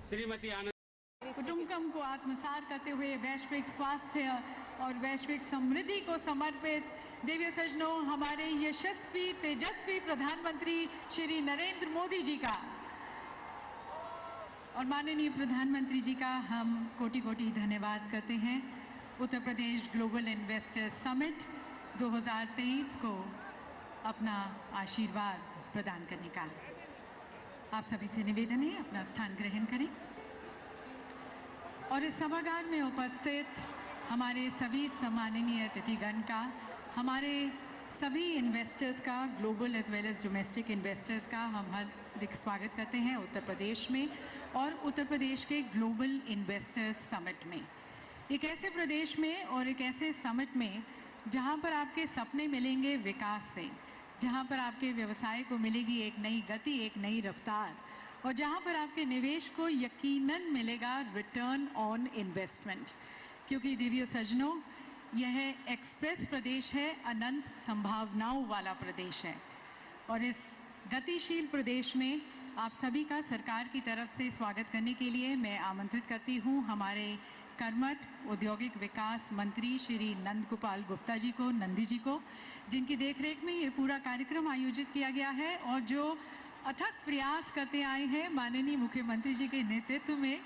श्रीमती आनंद कुटुंबकम को आत्मसात करते हुए वैश्विक स्वास्थ्य और वैश्विक समृद्धि को समर्पित दिव्य सज्जनों, हमारे यशस्वी तेजस्वी प्रधानमंत्री श्री नरेंद्र मोदी जी का और माननीय प्रधानमंत्री जी का हम कोटि कोटि धन्यवाद करते हैं। Uttar Pradesh global investor summit 2023 को अपना आशीर्वाद प्रदान करने का आप सभी से निवेदन है, अपना स्थान ग्रहण करें और इस सभागार में उपस्थित हमारे सभी सम्माननीय अतिथिगण का, हमारे सभी इन्वेस्टर्स का, global as well as domestic investors का हम हार्दिक स्वागत करते हैं उत्तर प्रदेश में और उत्तर प्रदेश के ग्लोबल इन्वेस्टर्स समिट में। एक ऐसे प्रदेश में और एक ऐसे समिट में जहां पर आपके सपने मिलेंगे विकास से, जहां पर आपके व्यवसाय को मिलेगी एक नई गति, एक नई रफ्तार और जहां पर आपके निवेश को यकीनन मिलेगा रिटर्न ऑन इन्वेस्टमेंट। क्योंकि दिव्य सज्जनों, यह एक्सप्रेस प्रदेश है, अनंत संभावनाओं वाला प्रदेश है और इस गतिशील प्रदेश में आप सभी का सरकार की तरफ से स्वागत करने के लिए मैं आमंत्रित करती हूं हमारे कर्मठ औद्योगिक विकास मंत्री श्री नंद गोपाल गुप्ता जी को, नंदी जी को, जिनकी देखरेख में ये पूरा कार्यक्रम आयोजित किया गया है और जो अथक प्रयास करते आए हैं माननीय मुख्यमंत्री जी के नेतृत्व में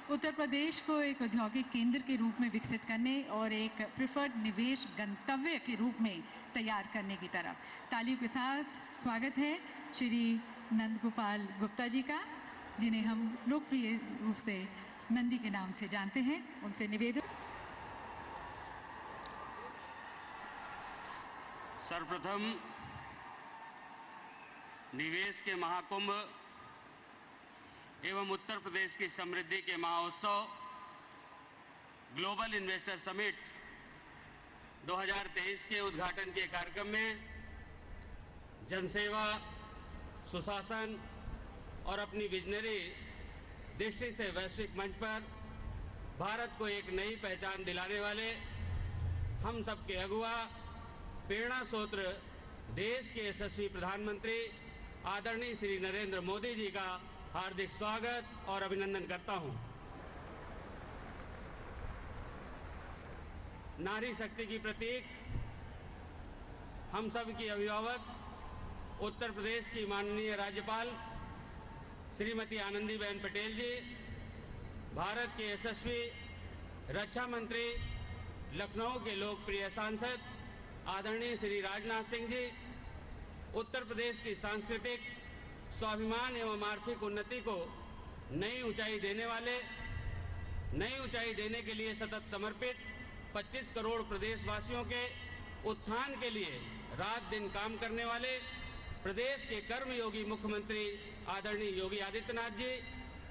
उत्तर प्रदेश को एक औद्योगिक केंद्र के रूप में विकसित करने और एक प्रिफर्ड निवेश गंतव्य के रूप में तैयार करने की तरफ। तालियों के साथ स्वागत है श्री नंद गोपाल गुप्ता जी का, जिन्हें हम लोकप्रिय रूप से नंदी के नाम से जानते हैं। उनसे निवेदन। सर्वप्रथम निवेश के महाकुंभ एवं उत्तर प्रदेश की समृद्धि के महोत्सव ग्लोबल इन्वेस्टर समिट 2023 के उद्घाटन के कार्यक्रम में जनसेवा, सुशासन और अपनी विजनरी दृष्टि से वैश्विक मंच पर भारत को एक नई पहचान दिलाने वाले हम सबके अगुवा, प्रेरणा स्रोत देश के यशस्वी प्रधानमंत्री आदरणीय श्री नरेंद्र मोदी जी का हार्दिक स्वागत और अभिनंदन करता हूं। नारी शक्ति की प्रतीक, हम सब की अभिभावक उत्तर प्रदेश की माननीय राज्यपाल श्रीमती आनंदीबेन पटेल जी, भारत के यशस्वी रक्षा मंत्री, लखनऊ के लोकप्रिय सांसद आदरणीय श्री राजनाथ सिंह जी, उत्तर प्रदेश की सांस्कृतिक स्वाभिमान एवं आर्थिक उन्नति को नई ऊंचाई देने वाले, नई ऊंचाई देने के लिए सतत समर्पित 25 करोड़ प्रदेशवासियों के उत्थान के लिए रात दिन काम करने वाले प्रदेश के कर्मयोगी मुख्यमंत्री आदरणीय योगी आदित्यनाथ जी,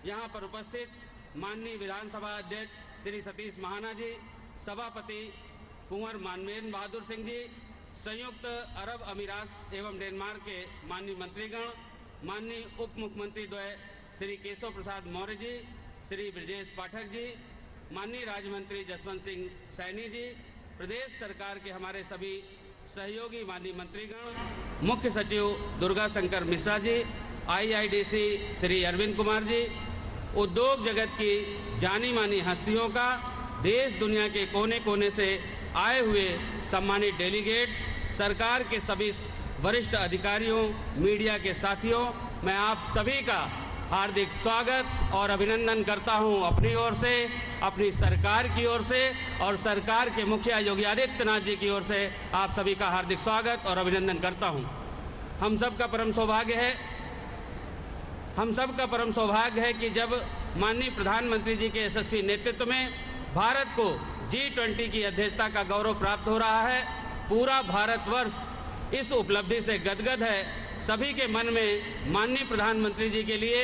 यहाँ पर उपस्थित माननीय विधानसभा अध्यक्ष श्री सतीश महाना जी, सभापति कुंवर मानवेंद्र बहादुर सिंह जी, संयुक्त अरब अमीरात एवं डेनमार्क के माननीय मंत्रीगण, माननीय उप मुख्यमंत्री द्वय श्री केशव प्रसाद मौर्य जी, श्री ब्रजेश पाठक जी, माननीय राज्य मंत्री जसवंत सिंह सैनी जी, प्रदेश सरकार के हमारे सभी सहयोगी माननीय मंत्रीगण, मुख्य सचिव दुर्गा शंकर मिश्रा जी, IIDC श्री अरविंद कुमार जी, उद्योग जगत की जानी मानी हस्तियों का, देश दुनिया के कोने कोने से आए हुए सम्मानित डेलीगेट्स, सरकार के सभी वरिष्ठ अधिकारियों, मीडिया के साथियों, मैं आप सभी का हार्दिक स्वागत और अभिनंदन करता हूं अपनी ओर से, अपनी सरकार की ओर से और सरकार के मुखिया योगी आदित्यनाथ जी की ओर से आप सभी का हार्दिक स्वागत और अभिनंदन करता हूं। हम सब का परम सौभाग्य है कि जब माननीय प्रधानमंत्री जी के यशस्वी नेतृत्व में भारत को G20 की अध्यक्षता का गौरव प्राप्त हो रहा है। पूरा भारतवर्ष इस उपलब्धि से गदगद है। सभी के मन में माननीय प्रधानमंत्री जी के लिए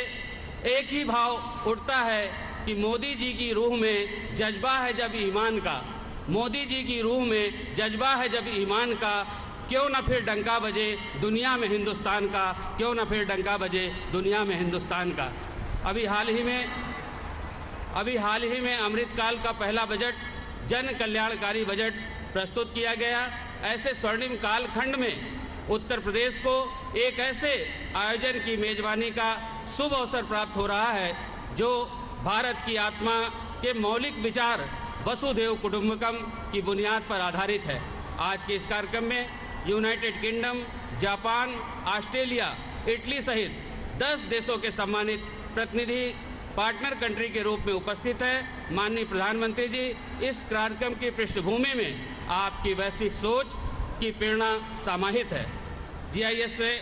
एक ही भाव उठता है कि मोदी जी की रूह में जज्बा है जब ईमान का, मोदी जी की रूह में जज्बा है जब ईमान का, क्यों न फिर डंका बजे दुनिया में हिंदुस्तान का, क्यों न फिर डंका बजे दुनिया में हिंदुस्तान का। अभी हाल ही में अमृतकाल का पहला बजट, जन कल्याणकारी बजट प्रस्तुत किया गया। ऐसे स्वर्णिम कालखंड में उत्तर प्रदेश को एक ऐसे आयोजन की मेजबानी का शुभ अवसर प्राप्त हो रहा है जो भारत की आत्मा के मौलिक विचार वसुधैव कुटुंबकम की बुनियाद पर आधारित है। आज के इस कार्यक्रम में United kingdom, Japan, Australia, Italy सहित 10 देशों के सम्मानित प्रतिनिधि पार्टनर कंट्री के रूप में उपस्थित हैं। माननीय प्रधानमंत्री जी, इस कार्यक्रम की पृष्ठभूमि में आपकी वैश्विक सोच की प्रेरणा समाहित है। जीआईएस में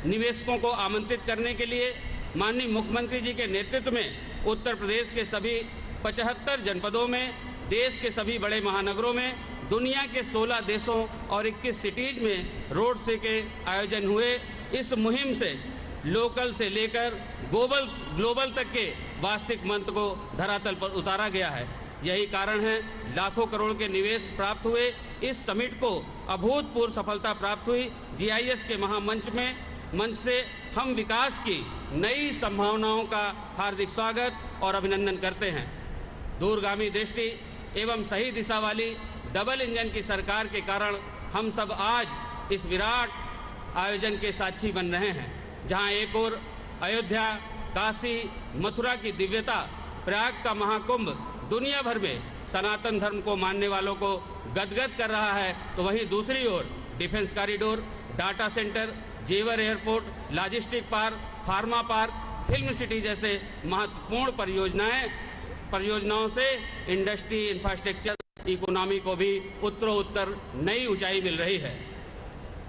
निवेशकों को आमंत्रित करने के लिए माननीय मुख्यमंत्री जी के नेतृत्व में उत्तर प्रदेश के सभी 75 जनपदों में, देश के सभी बड़े महानगरों में, दुनिया के 16 देशों और 21 सिटीज में रोड शो के आयोजन हुए। इस मुहिम से लोकल से लेकर ग्लोबल तक के वास्तविक मंत्र को धरातल पर उतारा गया है। यही कारण है लाखों करोड़ के निवेश प्राप्त हुए। इस समिट को अभूतपूर्व सफलता प्राप्त हुई। जीआईएस के मंच से हम विकास की नई संभावनाओं का हार्दिक स्वागत और अभिनंदन करते हैं। दूरगामी दृष्टि एवं सही दिशा वाली डबल इंजन की सरकार के कारण हम सब आज इस विराट आयोजन के साक्षी बन रहे हैं, जहां एक ओर अयोध्या, काशी, मथुरा की दिव्यता, प्रयाग का महाकुंभ दुनिया भर में सनातन धर्म को मानने वालों को गदगद कर रहा है, तो वहीं दूसरी ओर डिफेंस कॉरिडोर, डाटा सेंटर, जेवर airport, logistic park, pharma park, film city जैसे महत्वपूर्ण परियोजनाओं से इंडस्ट्री, इंफ्रास्ट्रक्चर, इकोनॉमी को भी उत्तरोत्तर नई ऊंचाई मिल रही है।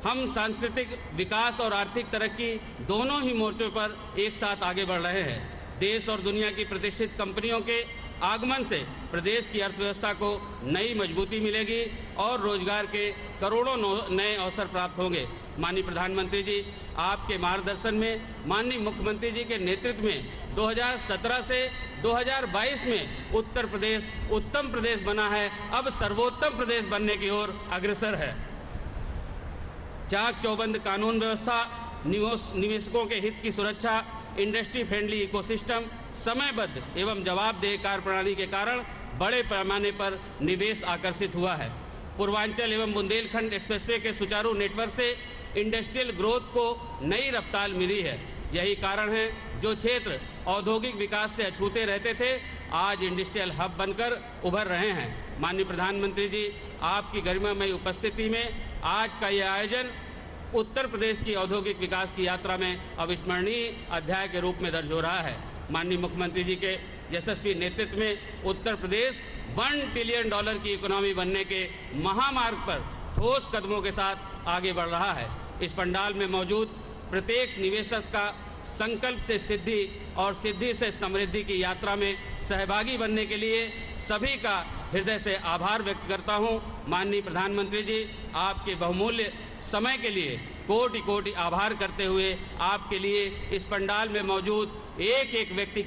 हम सांस्कृतिक विकास और आर्थिक तरक्की दोनों ही मोर्चों पर एक साथ आगे बढ़ रहे हैं। देश और दुनिया की प्रतिष्ठित कंपनियों के आगमन से प्रदेश की अर्थव्यवस्था को नई मजबूती मिलेगी और रोजगार के करोड़ों नए अवसर प्राप्त होंगे। माननीय प्रधानमंत्री जी, आपके मार्गदर्शन में, माननीय मुख्यमंत्री जी के नेतृत्व में 2017 से 2022 में उत्तर प्रदेश उत्तम प्रदेश बना है, अब सर्वोत्तम प्रदेश बनने की ओर अग्रसर है। चाक चौबंद कानून व्यवस्था, निवेशकों के हित की सुरक्षा, इंडस्ट्री फ्रेंडली इकोसिस्टम, समयबद्ध एवं जवाबदेह कार्यप्रणाली के कारण बड़े पैमाने पर निवेश आकर्षित हुआ है। पूर्वांचल एवं बुंदेलखंड एक्सप्रेसवे के सुचारू नेटवर्क से इंडस्ट्रियल ग्रोथ को नई रफ्तार मिली है। यही कारण है जो क्षेत्र औद्योगिक विकास से अछूते रहते थे, आज इंडस्ट्रियल हब बनकर उभर रहे हैं। माननीय प्रधानमंत्री जी, आपकी गरिमामयी उपस्थिति में आज का यह आयोजन उत्तर प्रदेश की औद्योगिक विकास की यात्रा में अविस्मरणीय अध्याय के रूप में दर्ज हो रहा है। माननीय मुख्यमंत्री जी के यशस्वी नेतृत्व में उत्तर प्रदेश $1 ट्रिलियन की इकोनॉमी बनने के महामार्ग पर ठोस कदमों के साथ आगे बढ़ रहा है। इस पंडाल में मौजूद प्रत्येक निवेशक का संकल्प से सिद्धि और सिद्धि से समृद्धि की यात्रा में सहभागी बनने के लिए सभी का हृदय से आभार व्यक्त करता हूं। माननीय प्रधानमंत्री जी, आपके बहुमूल्य समय के लिए कोटि कोटि आभार करते हुए आपके लिए इस पंडाल में मौजूद एक एक व्यक्ति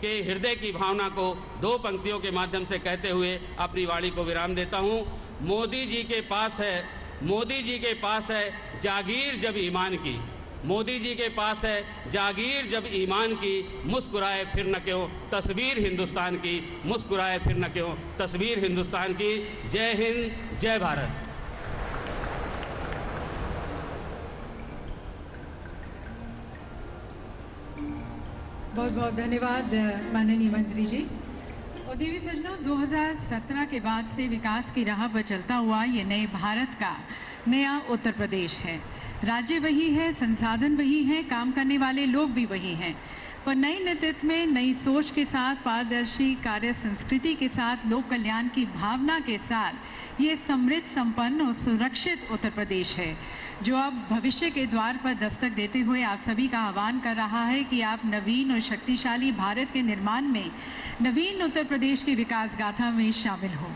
के हृदय की भावना को 2 पंक्तियों के माध्यम से कहते हुए अपनी वाणी को विराम देता हूं। मोदी जी के पास है जागीर जब ईमान की, मोदी जी के पास है जागीर जब ईमान की, मुस्कुराए फिर न क्यों तस्वीर हिंदुस्तान की, मुस्कुराए फिर न क्यों तस्वीर हिंदुस्तान की। जय हिंद, जय भारत। बहुत बहुत धन्यवाद माननीय मंत्री जी। और देवी सज्जनों, 2017 के बाद से विकास की राह पर चलता हुआ ये नए भारत का नया उत्तर प्रदेश है। राज्य वही है, संसाधन वही हैं, काम करने वाले लोग भी वही हैं, पर नए नेतृत्व में, नई सोच के साथ, पारदर्शी कार्य संस्कृति के साथ, लोक कल्याण की भावना के साथ ये समृद्ध, संपन्न और सुरक्षित उत्तर प्रदेश है, जो अब भविष्य के द्वार पर दस्तक देते हुए आप सभी का आह्वान कर रहा है कि आप नवीन और शक्तिशाली भारत के निर्माण में, नवीन उत्तर प्रदेश की विकास गाथा में शामिल हो।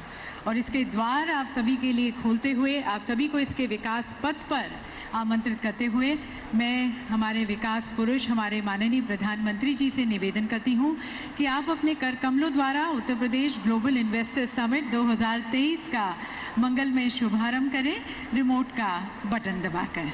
और इसके द्वार आप सभी के लिए खोलते हुए, आप सभी को इसके विकास पथ पर आमंत्रित करते हुए, मैं हमारे विकास पुरुष, हमारे माननीय प्रधानमंत्री जी से निवेदन करती हूँ कि आप अपने कर कमलों द्वारा Uttar Pradesh global investor summit 2023 का मंगलमय शुभारंभ करें, रिमोट का बटन दबाकर।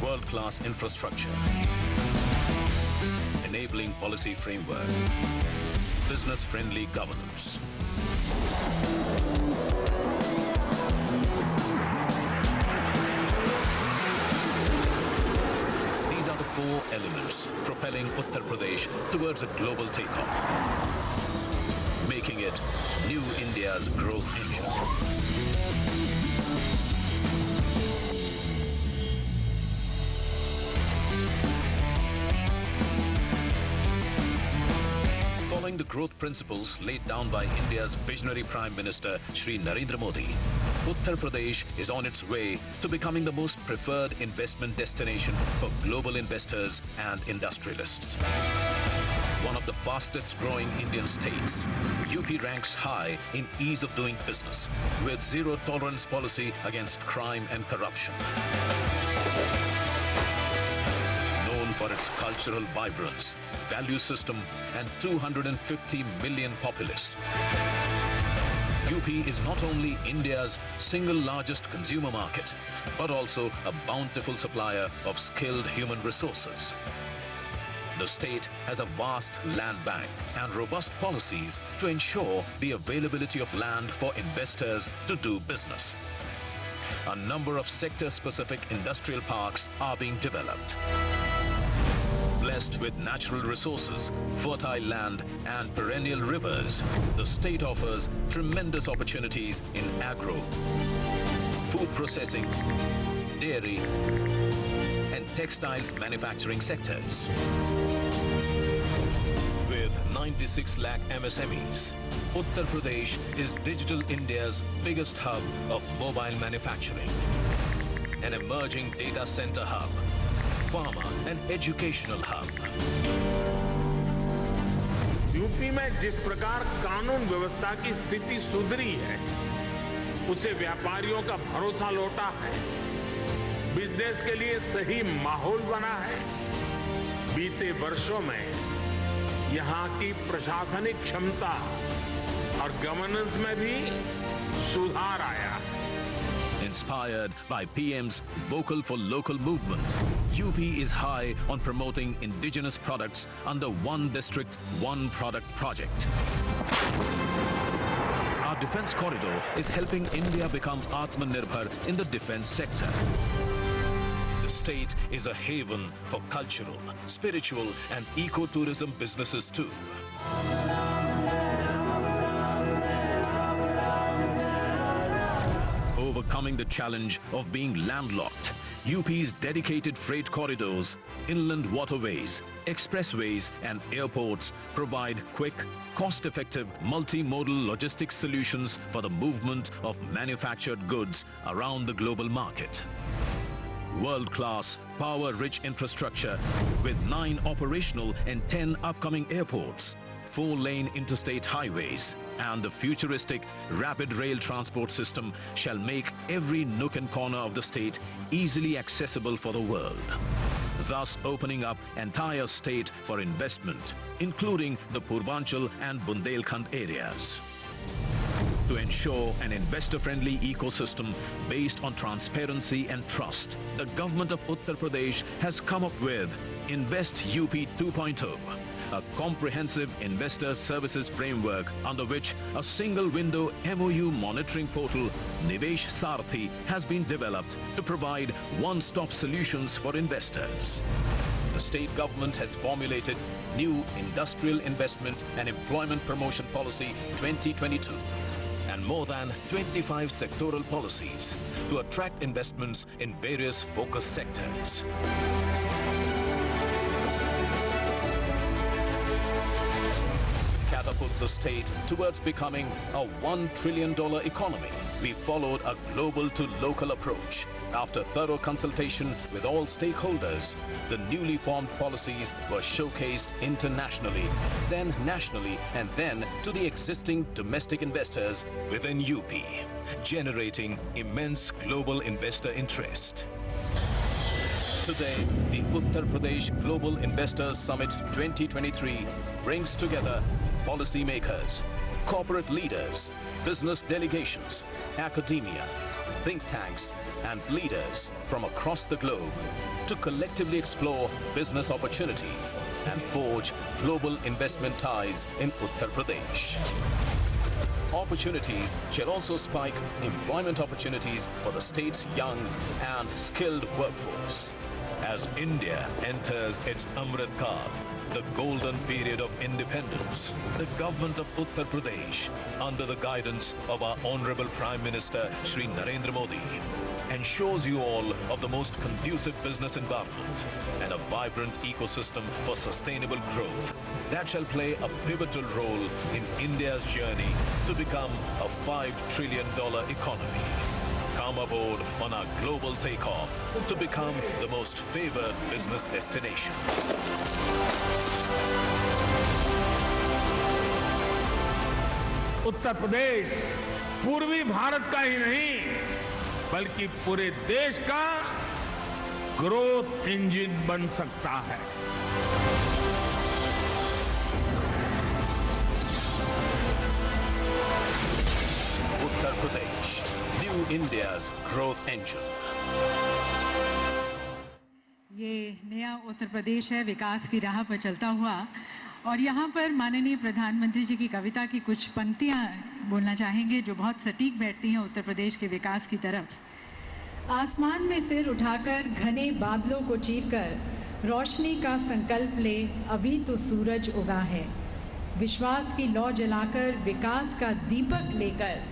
World-class infrastructure, enabling policy framework, business-friendly governance. These are the four elements propelling Uttar Pradesh towards a global takeoff, making it New India's growth engine. Following the growth principles laid down by India's visionary Prime Minister Shri Narendra Modi, Uttar Pradesh is on its way to becoming the most preferred investment destination for global investors and industrialists. One of the fastest growing Indian states, UP ranks high in ease of doing business with zero tolerance policy against crime and corruption. Known for its cultural vibrance, value system and 250 million populace, UP is not only India's single largest consumer market, but also a bountiful supplier of skilled human resources. The state has a vast land bank and robust policies to ensure the availability of land for investors to do business. A number of sector-specific industrial parks are being developed. Blessed with natural resources, fertile land and perennial rivers, the state offers tremendous opportunities in agro, food processing, dairy and textiles manufacturing sectors. With 96 lakh MSMEs, Uttar Pradesh is Digital India's biggest hub of mobile manufacturing, an emerging data center hub, pharma and educational hub. UP में जिस प्रकार कानून व्यवस्था की स्थिति सुधरी है, उससे व्यापारियों का भरोसा लौटा है, बिजनेस के लिए सही माहौल बना है। बीते वर्षों में यहाँ की प्रशासनिक क्षमता और गवर्नेंस में भी सुधार आया है। Inspired by PM's Vocal for Local movement, UP is high on promoting indigenous products under One District, One Product project. Our defense corridor is helping India become Atmanirbhar in the defense sector. The state is a haven for cultural, spiritual and eco-tourism businesses too. Overcoming the challenge of being landlocked, UP's dedicated freight corridors, inland waterways, expressways and airports provide quick, cost-effective, multimodal logistics solutions for the movement of manufactured goods around the global market. World-class, power-rich infrastructure with 9 operational and 10 upcoming airports, 4-lane interstate highways and the futuristic rapid rail transport system shall make every nook and corner of the state easily accessible for the world, thus opening up entire state for investment, including the Purvanchal and Bundelkhand areas. To ensure an investor-friendly ecosystem based on transparency and trust, the government of Uttar Pradesh has come up with Invest UP 2.0, a comprehensive investor services framework under which a single-window MOU monitoring portal, Nivesh Saarathi, has been developed to provide one-stop solutions for investors. The state government has formulated New Industrial Investment and Employment Promotion Policy 2022. And more than 25 sectoral policies to attract investments in various focus sectors. Catapult the state towards becoming a $1 trillion economy, we followed a global to local approach. After thorough consultation with all stakeholders, the newly formed policies were showcased internationally, then nationally, and then to the existing domestic investors within UP, generating immense global investor interest. Today, the Uttar Pradesh Global Investors Summit 2023 brings together policymakers, corporate leaders, business delegations, academia, think tanks, and leaders from across the globe to collectively explore business opportunities and forge global investment ties in Uttar Pradesh. Opportunities shall also spike employment opportunities for the state's young and skilled workforce. As India enters its Amrit Kaal, the golden period of independence, the government of Uttar Pradesh, under the guidance of our Honorable Prime Minister Shri Narendra Modi, ensures you all of the most conducive business environment and a vibrant ecosystem for sustainable growth that shall play a pivotal role in India's journey to become a $5 trillion economy. Come aboard on our global takeoff to become the most favored business destination. Uttar Pradesh पूर्वी भारत का ही नहीं बल्कि पूरे देश का growth engine बन सकता है। Uttar Pradesh, New India's growth engine. ये नया उत्तर प्रदेश है विकास की राह पर चलता हुआ, और यहाँ पर माननीय प्रधानमंत्री जी की कविता की कुछ पंक्तियाँ बोलना चाहेंगे जो बहुत सटीक बैठती हैं उत्तर प्रदेश के विकास की तरफ। आसमान में सिर उठाकर घने बादलों को चीरकर रोशनी का संकल्प ले, अभी तो सूरज उगा है। विश्वास की लौ जलाकर विकास का दीपक लेकर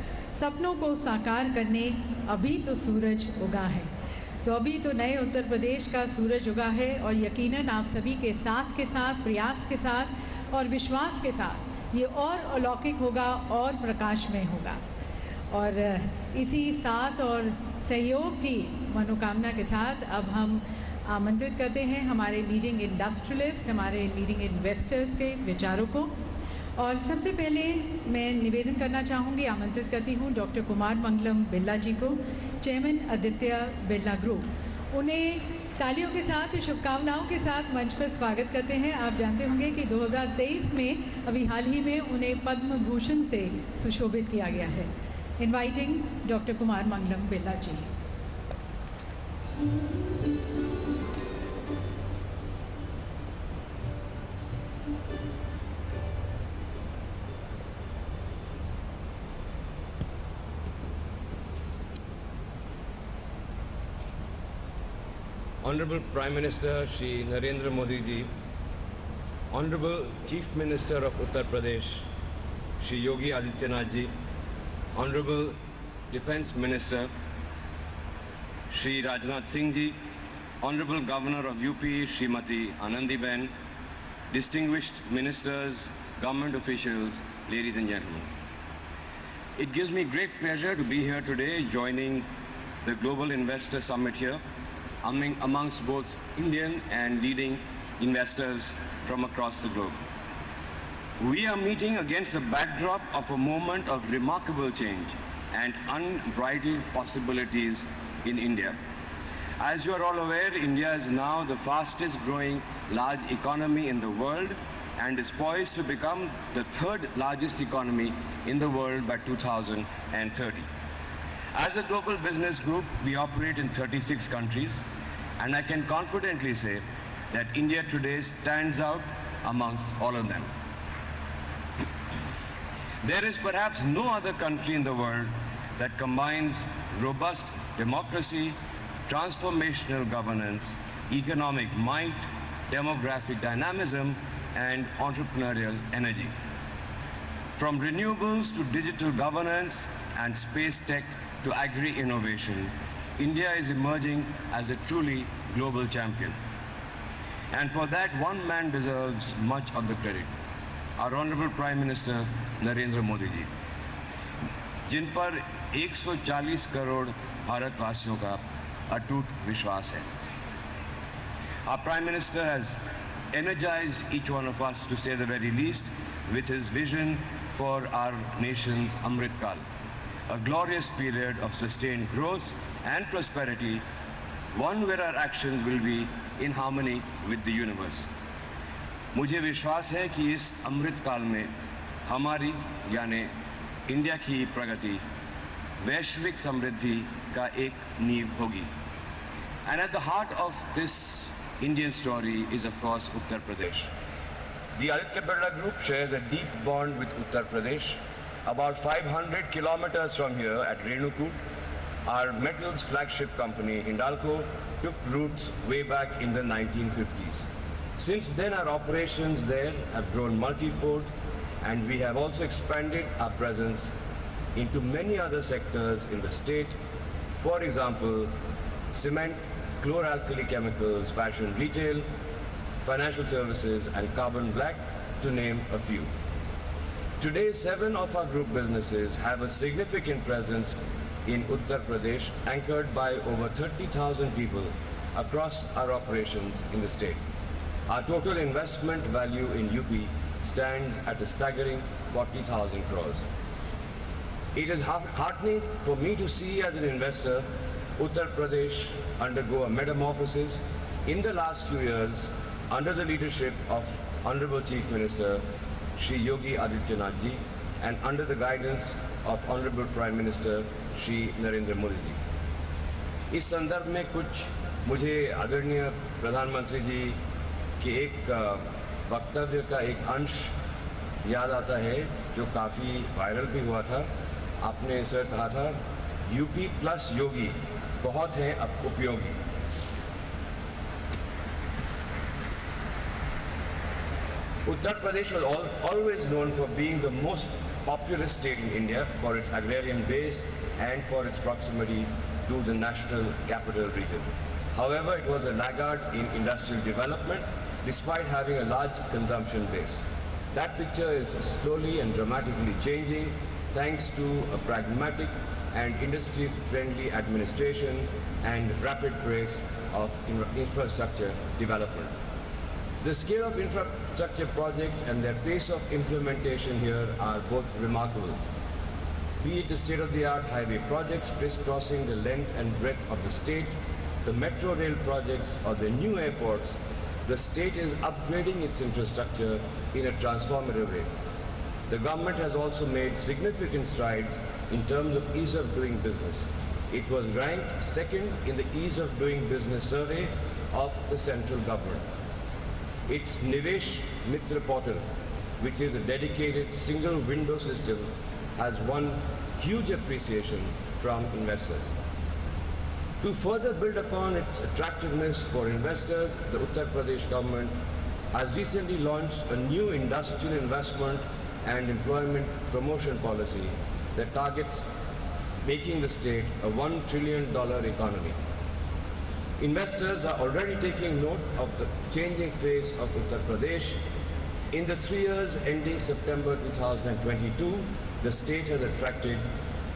सपनों को साकार करने, अभी तो सूरज उगा है। तो अभी तो नए उत्तर प्रदेश का सूरज उगा है, और यकीनन आप सभी के साथ प्रयास के साथ और विश्वास के साथ ये और अलौकिक होगा और प्रकाशमय होगा। और इसी साथ और सहयोग की मनोकामना के साथ अब हम आमंत्रित करते हैं हमारे लीडिंग इंडस्ट्रियलिस्ट, हमारे लीडिंग इन्वेस्टर्स के विचारों को। और सबसे पहले मैं निवेदन करना चाहूँगी, आमंत्रित करती हूँ डॉक्टर कुमार मंगलम बिरला जी को, चेयरमैन आदित्य बिरला ग्रुप। उन्हें तालियों के साथ, शुभकामनाओं के साथ मंच पर स्वागत करते हैं। आप जानते होंगे कि 2023 में अभी हाल ही में उन्हें पद्म भूषण से सुशोभित किया गया है। Inviting doctor Kumar Mangalam Birla ji. Honorable Prime Minister Shri Narendra Modi ji, Honorable Chief Minister of Uttar Pradesh Shri Yogi Adityanath ji, Honorable Defence Minister Shri Rajnath Singh ji, Honorable Governor of UP Srimati Anandi Ben, distinguished ministers, government officials, ladies and gentlemen. It gives me great pleasure to be here today joining the Global Investor Summit here, amongst both Indian and leading investors from across the globe. We are meeting against the backdrop of a moment of remarkable change and unbridled possibilities in India. As you are all aware, India is now the fastest growing large economy in the world and is poised to become the third largest economy in the world by 2030. As a global business group, we operate in 36 countries, and I can confidently say that India today stands out amongst all of them. There is perhaps no other country in the world that combines robust democracy, transformational governance, economic might, demographic dynamism, and entrepreneurial energy. From renewables to digital governance and space tech to agri-innovation, India is emerging as a truly global champion. And for that, one man deserves much of the credit, our Honorable Prime Minister Narendra Modi ji, जिन पर 140 करोड़ भारतवासियों का अटूट विश्वास है. Our Prime Minister has energized each one of us, to say the very least, with his vision for our nation's Amrit Kal, a glorious period of sustained growth and prosperity, one where our actions will be in harmony with the universe. मुझे विश्वास है कि इस अमृत काल में हमारी यानी India की प्रगति वैश्विक समृद्धि का एक नींव होगी. And at the heart of this Indian story is, of course, Uttar Pradesh. The Aditya Birla Group shares a deep bond with Uttar Pradesh. About 500 kilometers from here at Renukut, our metals flagship company, Hindalco, took roots way back in the 1950s. Since then, our operations there have grown multifold, and we have also expanded our presence into many other sectors in the state. For example, cement, chlor-alkali chemicals, fashion retail, financial services, and carbon black, to name a few. Today, 7 of our group businesses have a significant presence in Uttar Pradesh, anchored by over 30,000 people across our operations in the state. Our total investment value in UP stands at a staggering 40,000 crores. It is heartening for me to see, as an investor, Uttar Pradesh undergo a metamorphosis in the last few years under the leadership of Honorable Chief Minister Shri Yogi Adityanath ji and under the guidance of Honorable Prime Minister Shri Narendra Modi ji. इस संदर्भ में कुछ मुझे आदरणीय प्रधानमंत्री जी के एक वक्तव्य का एक अंश याद आता है जो काफ़ी वायरल भी हुआ था. आपने सर कहा था, यूपी प्लस योगी बहुत हैं अब उपयोगी. Uttar Pradesh was always known for being the most populous state in India for its agrarian base and for its proximity to the national capital region. However, it was a laggard in industrial development despite having a large consumption base. That picture is slowly and dramatically changing thanks to a pragmatic and industry-friendly administration and rapid pace of infrastructure development. The scale of infrastructure projects and their pace of implementation here are both remarkable. Be it the state-of-the-art highway projects crisscrossing the length and breadth of the state, the metro rail projects, or the new airports, the state is upgrading its infrastructure in a transformative way. The government has also made significant strides in terms of ease of doing business. It was ranked second in the ease of doing business survey of the central government. Its Nivesh Mitra portal, which is a dedicated single window system, has won huge appreciation from investors. To further build upon its attractiveness for investors, the Uttar Pradesh government has recently launched a new industrial investment and employment promotion policy that targets making the state a $1 trillion economy. Investors are already taking note of the changing face of Uttar Pradesh. In the 3 years ending September 2022, the state has attracted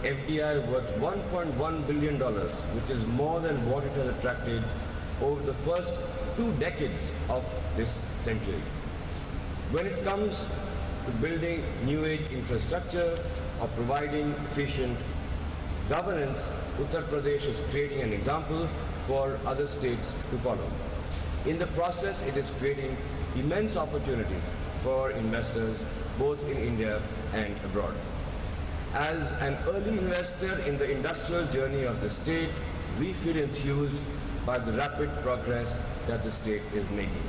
FDI worth $1.1 billion, which is more than what it has attracted over the first 2 decades of this century. When it comes to building new age infrastructure or providing efficient governance, Uttar Pradesh is creating an example for other states to follow. In the process, it is creating immense opportunities for investors both in India and abroad. As an early investor in the industrial journey of the state, we feel enthused by the rapid progress that the state is making.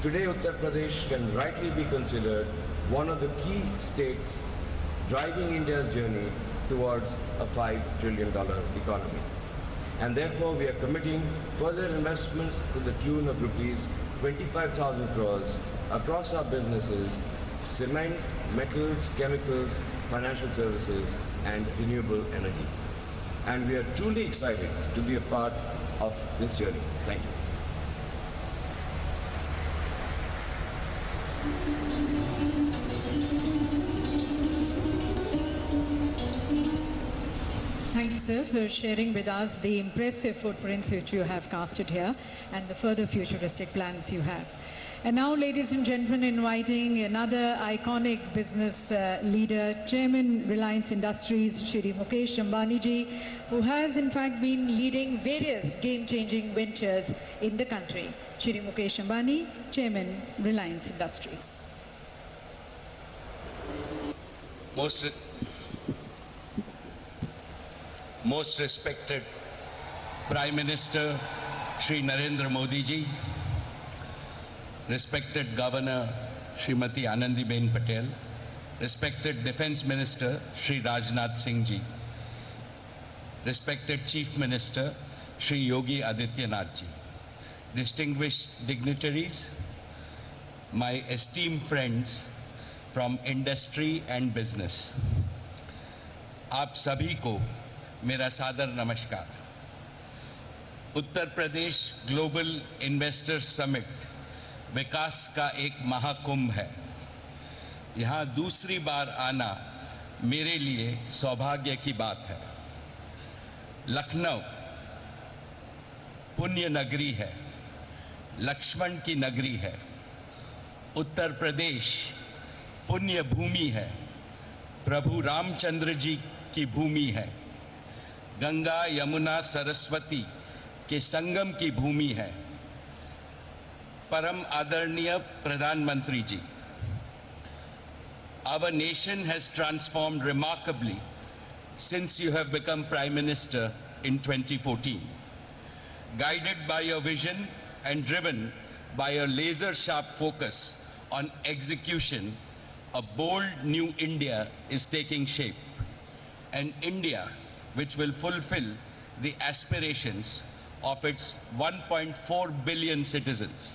Today, Uttar Pradesh can rightly be considered one of the key states driving India's journey towards a $5 trillion economy. And therefore, we are committing further investments to the tune of rupees 25,000 crores across our businesses: cement, metals, chemicals, financial services, and renewable energy. And we are truly excited to be a part of this journey. Thank you. Thank you, sir, for sharing with us the impressive footprints which you have casted here and the further futuristic plans you have. And now, ladies and gentlemen, inviting another iconic business leader, Chairman Reliance Industries, Shri Mukesh Ambani ji, who has in fact been leading various game-changing ventures in the country. Shri Mukesh Ambani, Chairman Reliance Industries. Most respected Prime Minister Shri Narendra Modi ji, respected Governor Srimati Anandiben Patel, respected Defence Minister Shri Rajnath Singh ji, respected Chief Minister Shri Yogi Adityanath ji, distinguished dignitaries, my esteemed friends from industry and business, आप सभी को मेरा सादर नमस्कार। Uttar Pradesh global investors summit विकास का एक महाकुंभ है। यहाँ दूसरी बार आना मेरे लिए सौभाग्य की बात है। लखनऊ पुण्य नगरी है, लक्ष्मण की नगरी है। उत्तर प्रदेश पुण्य भूमि है, प्रभु रामचंद्र जी की भूमि है। गंगा यमुना सरस्वती के संगम की भूमि है। परम आदरणीय प्रधानमंत्री जी, our nation has transformed remarkably since you have become Prime Minister in 2014. Guided by your vision and driven by your laser-sharp focus on execution, a bold new India is taking shape. An India which will fulfill the aspirations of its 1.4 billion citizens.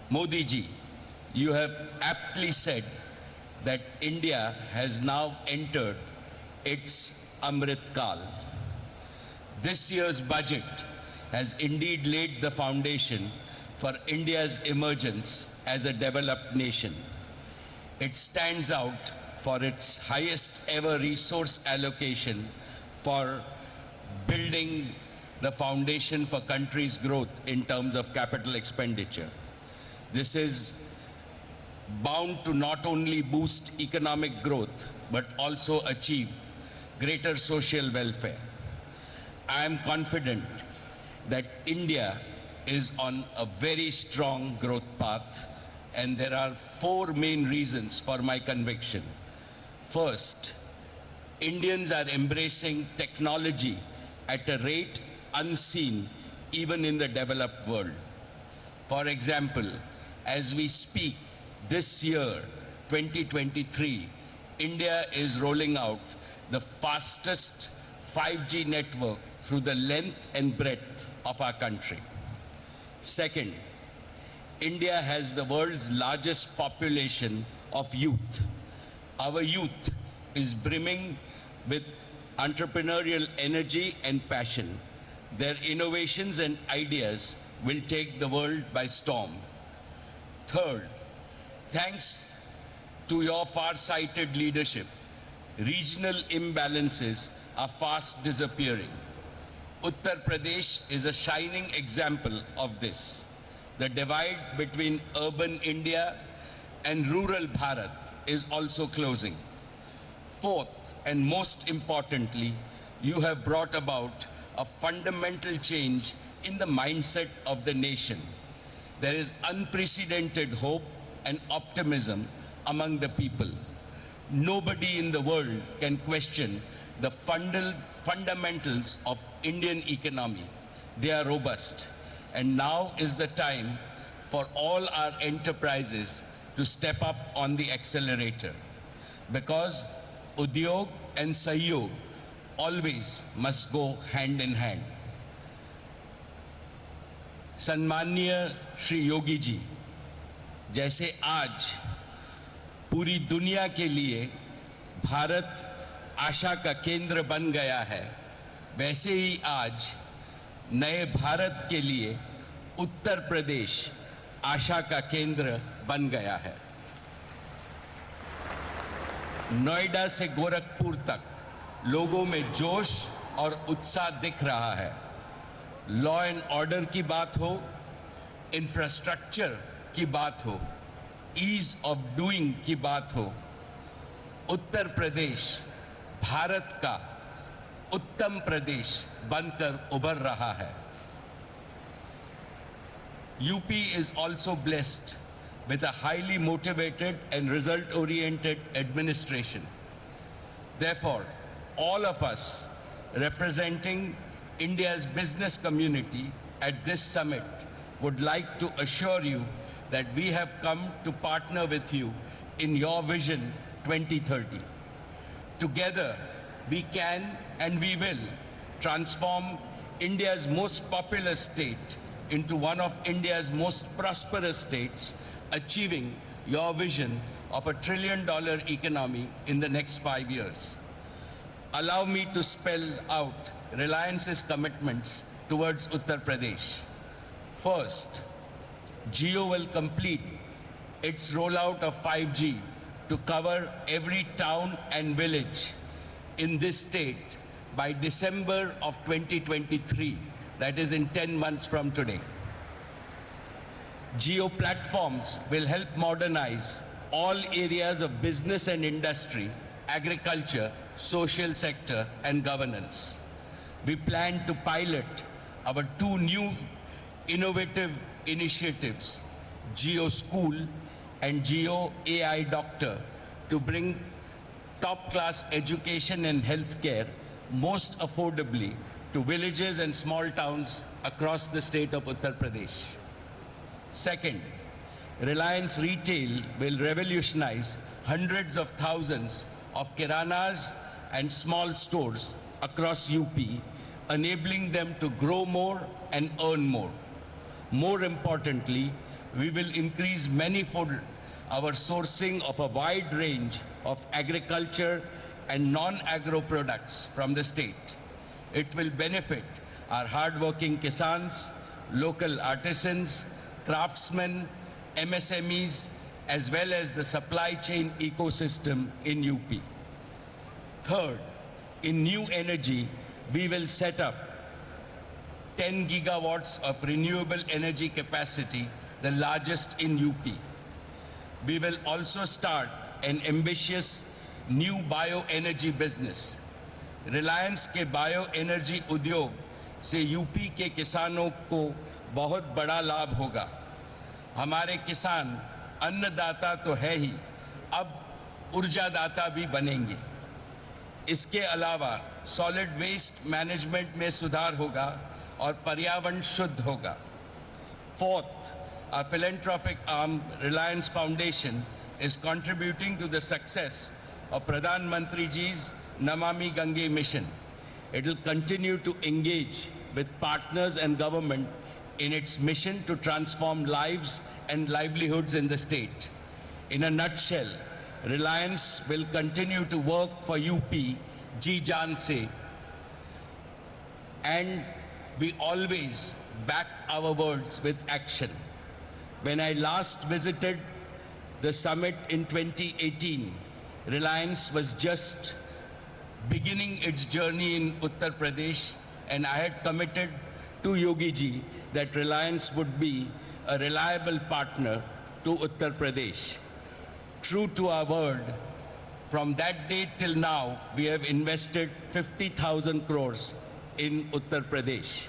Modi ji, you have aptly said that India has now entered its Amrit Kal. This year's budget has indeed laid the foundation for India's emergence as a developed nation. It stands out for its highest ever resource allocation for building the foundation for country's growth in terms of capital expenditure. This is bound to not only boost economic growth, but also achieve greater social welfare. I am confident that India is on a very strong growth path, and there are 4 main reasons for my conviction. First, Indians are embracing technology at a rate unseen even in the developed world. For example, as we speak, this year, 2023, India is rolling out the fastest 5G network through the length and breadth of our country. Second, India has the world's largest population of youth. Our youth is brimming with entrepreneurial energy and passion. Their innovations and ideas will take the world by storm. Third, thanks to your far-sighted leadership, regional imbalances are fast disappearing. Uttar Pradesh is a shining example of this. The divide between urban India and rural Bharat is also closing. Fourth, and most importantly, you have brought about a fundamental change in the mindset of the nation. There is unprecedented hope and optimism among the people. Nobody in the world can question the fundamentals of Indian economy. They are robust. And now is the time for all our enterprises to step up on the accelerator, because Udyog and Sahyog always must go hand in hand. Sanmaniya Shri Yogi ji, जैसे आज पूरी दुनिया के लिए भारत आशा का केंद्र बन गया है, वैसे ही आज नए भारत के लिए उत्तर प्रदेश आशा का केंद्र बन गया है। नोएडा से गोरखपुर तक लोगों में जोश और उत्साह दिख रहा है। लॉ एंड ऑर्डर की बात हो, इंफ्रास्ट्रक्चर की बात हो, ईज ऑफ डूइंग की बात हो, उत्तर प्रदेश भारत का उत्तम प्रदेश बनकर उभर रहा है। UP is also blessed with a highly motivated and result-oriented administration. Therefore, all of us representing India's business community at this summit would like to assure you that we have come to partner with you in your vision 2030. Together, we can and we will transform India's most populous state into one of India's most prosperous states, achieving your vision of a $1 trillion economy in the next 5 years. Allow me to spell out Reliance's commitments towards Uttar Pradesh. First, Jio will complete its rollout of 5G to cover every town and village in this state by December of 2023, that is in 10 months from today. Jio platforms will help modernize all areas of business and industry, agriculture, social sector, and governance. We plan to pilot our 2 new innovative initiatives, Jio School and Jio AI Doctor, to bring top-class education and healthcare most affordably to villages and small towns across the state of Uttar Pradesh. Second, Reliance Retail will revolutionize hundreds of thousands of kiranas and small stores across UP, enabling them to grow more and earn more. More importantly, we will increase manifold our sourcing of a wide range of agriculture and non-agro products from the state. It will benefit our hard-working kisans, local artisans, craftsmen, MSMEs, as well as the supply chain ecosystem in UP. Third, in new energy, we will set up 10 gigawatts of renewable energy capacity, the largest in UP. We will also start an ambitious new bioenergy business. Reliance के bioenergy उद्योग से UP के किसानों को बहुत बड़ा लाभ होगा। हमारे किसान अन्नदाता तो है ही, अब ऊर्जादाता भी बनेंगे। इसके अलावा सॉलिड वेस्ट मैनेजमेंट में सुधार होगा और पर्यावरण शुद्ध होगा। Fourth, our philanthropic arm, Reliance Foundation, is contributing to the success of Pradhan Mantri Ji's Namami Gange mission. It will continue to engage with partners and government in its mission to transform lives and livelihoods in the state. In a nutshell, Reliance will continue to work for UP, Ji Jaan Se, and we always back our words with action. When I last visited the summit in 2018, Reliance was just beginning its journey in Uttar Pradesh, and I had committed to Yogi Ji that Reliance would be a reliable partner to Uttar Pradesh. True to our word, from that date till now, we have invested 50,000 crores in Uttar Pradesh.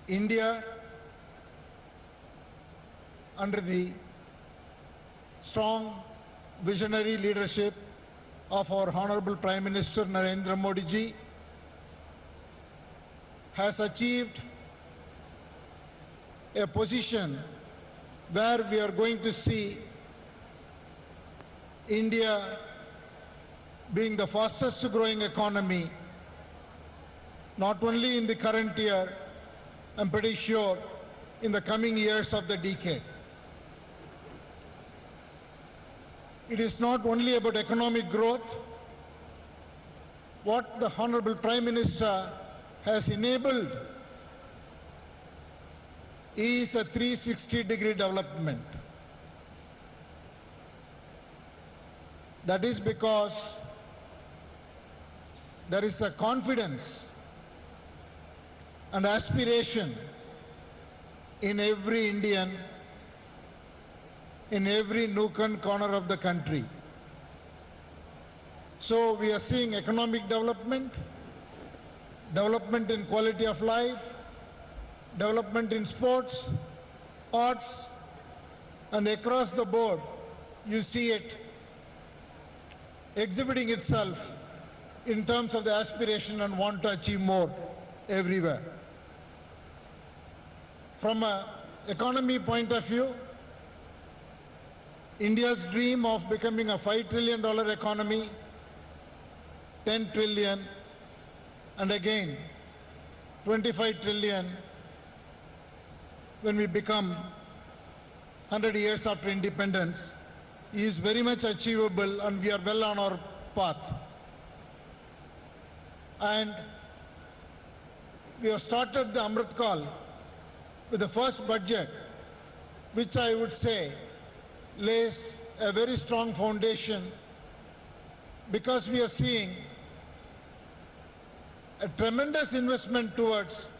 India, under the strong visionary leadership of our Honorable Prime Minister Narendra Modi ji, has achieved a position where we are going to see India being the fastest growing economy, not only in the current year, I'm pretty sure in the coming years of the decade. It is not only about economic growth. What the Honorable Prime Minister has enabled is a 360-degree development. That is because there is a confidence and aspiration in every Indian, in every nook and corner of the country. So we are seeing economic development, development in quality of life, development in sports, arts, and across the board, you see it exhibiting itself in terms of the aspiration and want to achieve more everywhere. From an economy point of view, India's dream of becoming a $5 trillion economy, 10 trillion, and again 25 trillion when we become 100 years after independence is very much achievable, and we are well on our path. And we have started the Amrit Kaal with the first budget, which I would say lays a very strong foundation, because we are seeing a tremendous investment towards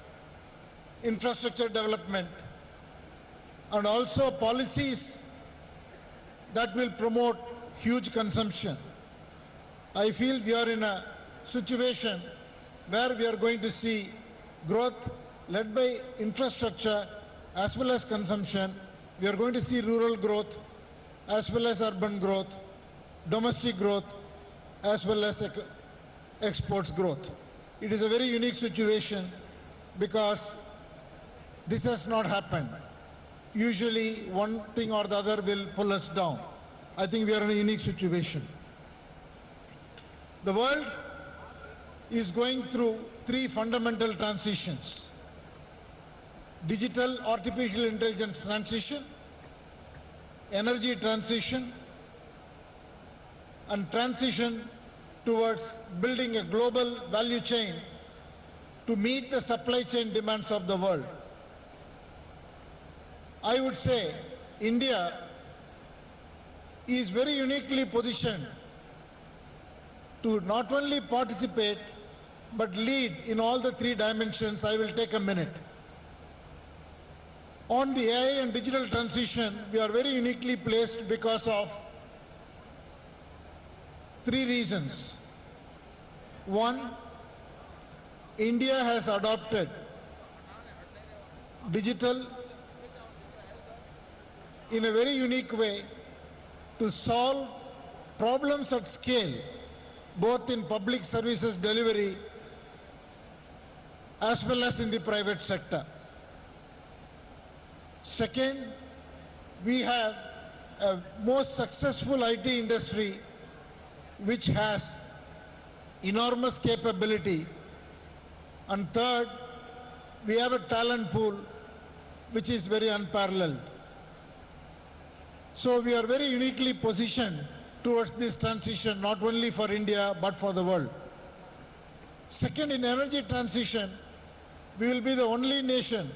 infrastructure development and also policies that will promote huge consumption. I feel we are in a situation where we are going to see growth led by infrastructure as well as consumption. We are going to see rural growth as well as urban growth, domestic growth as well as exports growth. It is a very unique situation because this has not happened. Usually one thing or the other will pull us down. I think we are in a unique situation. The world is going through three fundamental transitions: digital artificial intelligence transition, energy transition, and transition towards building a global value chain to meet the supply chain demands of the world. I would say India is very uniquely positioned to not only participate but lead in all the three dimensions. I will take a minute. On the AI and digital transition, we are very uniquely placed because of three reasons. One, India has adopted digital in a very unique way to solve problems at scale, both in public services delivery as well as in the private sector. Second, we have a most successful IT industry which has enormous capability. And third, we have a talent pool which is very unparalleled. So we are very uniquely positioned towards this transition, not only for India but for the world. Second, in energy transition, we will be the only nation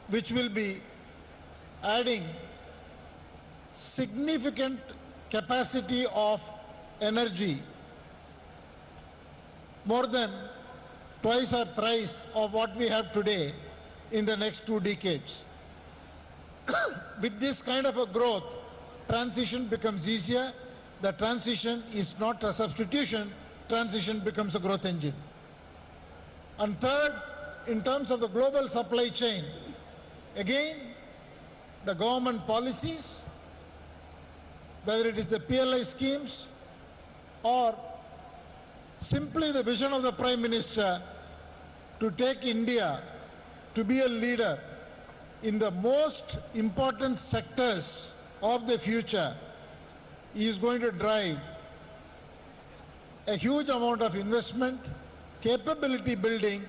which will be adding significant capacity of energy, more than twice or thrice of what we have today in the next 2 decades. With this kind of a growth, transition becomes easier. The transition is not a substitution, transition becomes a growth engine. And third, in terms of the global supply chain, again, the government policies, whether it is the PLI schemes or simply the vision of the Prime Minister to take India to be a leader in the most important sectors of the future, is going to drive a huge amount of investment, capability building,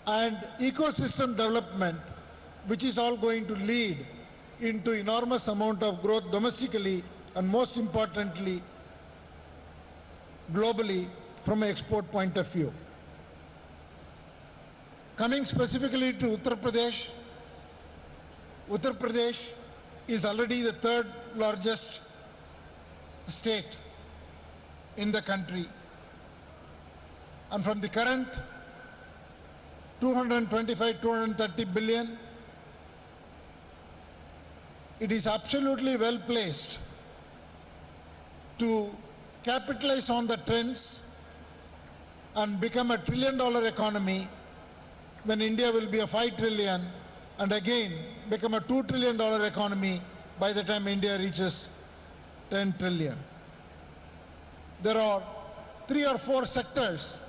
and ecosystem development, which is all going to lead into enormous amount of growth domestically and most importantly, globally from an export point of view. Coming specifically to Uttar Pradesh is already the third largest state in the country. And from the current 230 billion, it is absolutely well placed to capitalize on the trends and become a $1 trillion economy when India will be a 5 trillion and again become a $2 trillion economy by the time India reaches 10 trillion. There are 3 or 4 sectors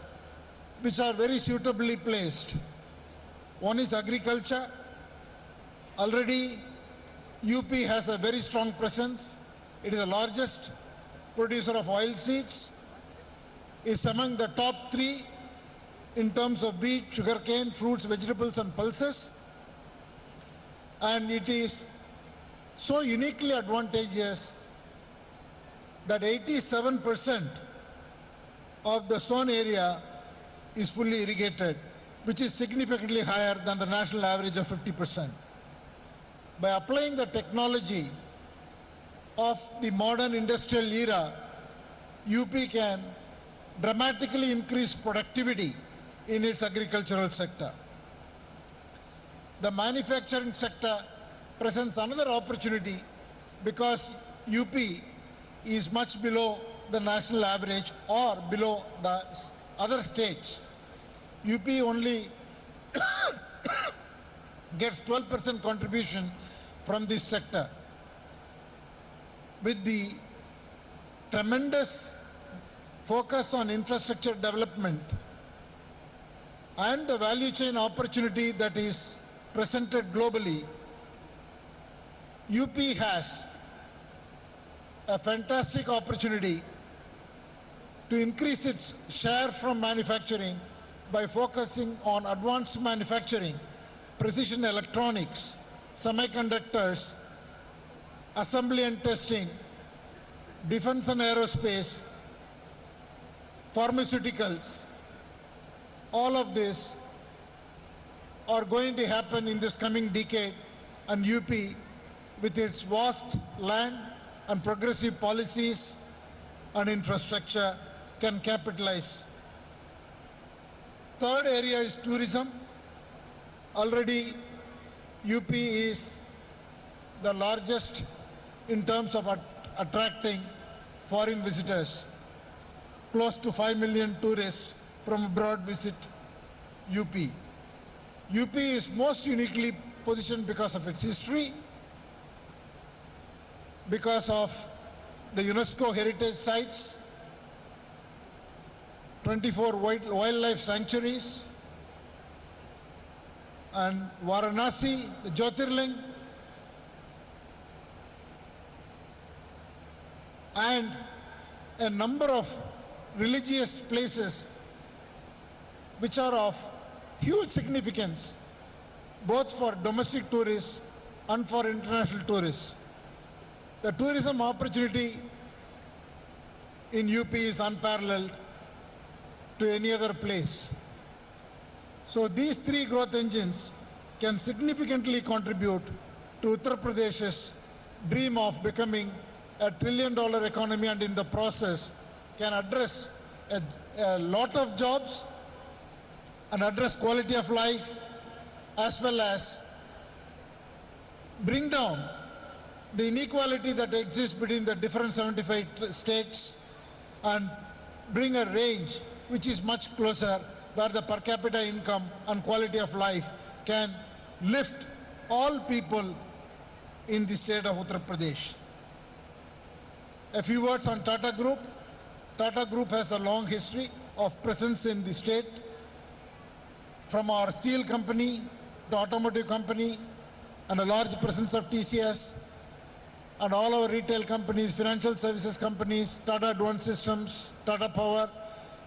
which are very suitably placed. One is agriculture. Already UP has a very strong presence. It is the largest producer of oilseeds. It's among the top 3 in terms of wheat, sugarcane, fruits, vegetables, and pulses. And it is so uniquely advantageous that 87% of the sown area is fully irrigated, which is significantly higher than the national average of 50%. By applying the technology of the modern industrial era, UP can dramatically increase productivity in its agricultural sector. The manufacturing sector presents another opportunity because UP is much below the national average or below the other states. UP only gets 12% contribution from this sector. With the tremendous focus on infrastructure development and the value chain opportunity that is presented globally, UP has a fantastic opportunity to increase its share from manufacturing by focusing on advanced manufacturing, precision electronics, semiconductors, assembly and testing, defense and aerospace, pharmaceuticals. All of this are going to happen in this coming decade, and UP, with its vast land and progressive policies and infrastructure, can capitalize. Third area is tourism. Already UP is the largest in terms of attracting foreign visitors. Close to 5 million tourists from abroad visit UP. UP is most uniquely positioned because of its history, because of the UNESCO heritage sites, 24 wildlife sanctuaries, and Varanasi, the Jyotirling, and a number of religious places which are of huge significance both for domestic tourists and for international tourists. The tourism opportunity in UP is unparalleled to any other place. So these 3 growth engines can significantly contribute to Uttar Pradesh's dream of becoming a $1 trillion economy, and in the process can address a lot of jobs and address quality of life, as well as bring down the inequality that exists between the different 75 states and bring a range which is much closer where the per capita income and quality of life can lift all people in the state of Uttar Pradesh. A few words on Tata Group. Tata Group has a long history of presence in the state, from our steel company to automotive company, and a large presence of TCS, and all our retail companies, financial services companies, Tata Advanced Systems, Tata Power.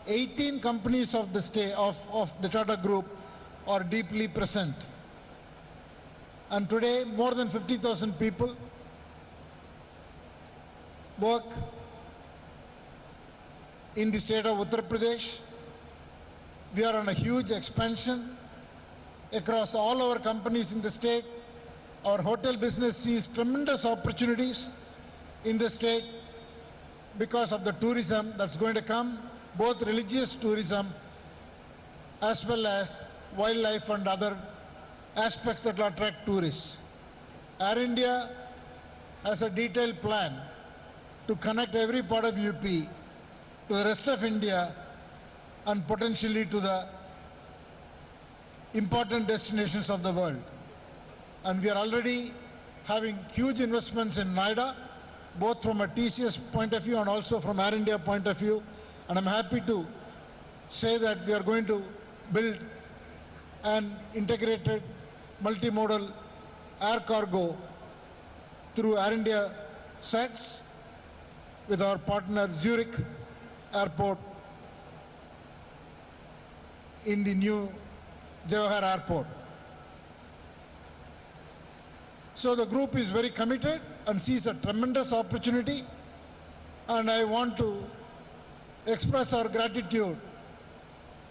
18 companies of the state of the Tata Group are deeply present. And today, more than 50,000 people work in the state of Uttar Pradesh. We are on a huge expansion across all our companies in the state. Our hotel business sees tremendous opportunities in the state because of the tourism that's going to come, both religious tourism as well as wildlife and other aspects that will attract tourists. Air India has a detailed plan to connect every part of UP to the rest of India and potentially to the important destinations of the world. And we are already having huge investments in Noida, both from a TCS point of view and also from Air India point of view. And I'm happy to say that we are going to build an integrated multimodal air cargo through Air India sets with our partner Zurich Airport in the new Jawahar Airport. So the group is very committed and sees a tremendous opportunity, and I want to express our gratitude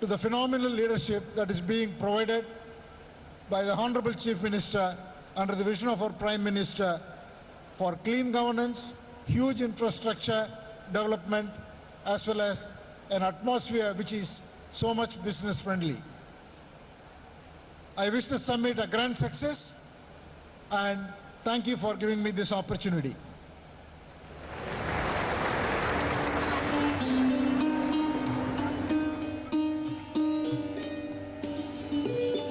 to the phenomenal leadership that is being provided by the Honorable Chief Minister under the vision of our Prime Minister for clean governance, huge infrastructure development, as well as an atmosphere which is so much business friendly. I wish the summit a grand success, and thank you for giving me this opportunity.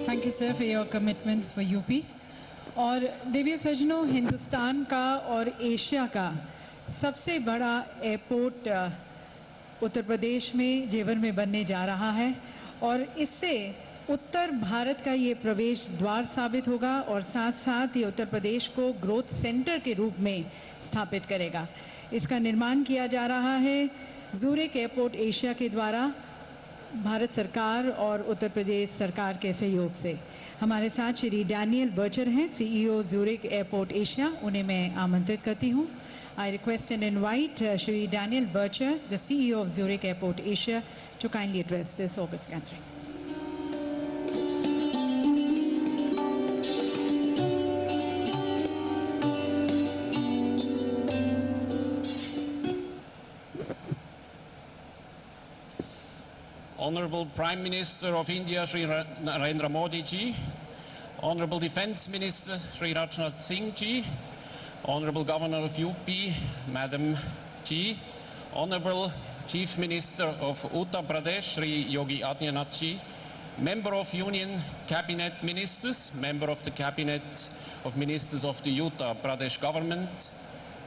Thank you, sir, for your commitments for UP. और देविया सज्जनों, हिंदुस्तान का और Asia का सबसे बड़ा airport Uttar Pradesh में जेवर में बनने जा रहा है, और इससे उत्तर भारत का ये प्रवेश द्वार साबित होगा और साथ साथ ये उत्तर प्रदेश को ग्रोथ सेंटर के रूप में स्थापित करेगा। इसका निर्माण किया जा रहा है ज़ूरिक एयरपोर्ट एशिया के द्वारा भारत सरकार और उत्तर प्रदेश सरकार के सहयोग से। हमारे साथ श्री डैनियल बर्चर हैं, CEO ज़ूरिक एयरपोर्ट एशिया। उन्हें मैं आमंत्रित करती हूँ। I request and invite Shri Daniel Bircher, the CEO of Zurich Airport Asia, to kindly address this August gathering. Honorable Prime Minister of India, Shri Narendra Modi ji, Honorable Defence Minister, Shri Rajnath Singh ji, Honorable Governor of UP, Madam ji, Honorable Chief Minister of Uttar Pradesh, Shri Yogi Adityanath ji, Member of Union Cabinet Ministers, Member of the Cabinet of Ministers of the Uttar Pradesh Government,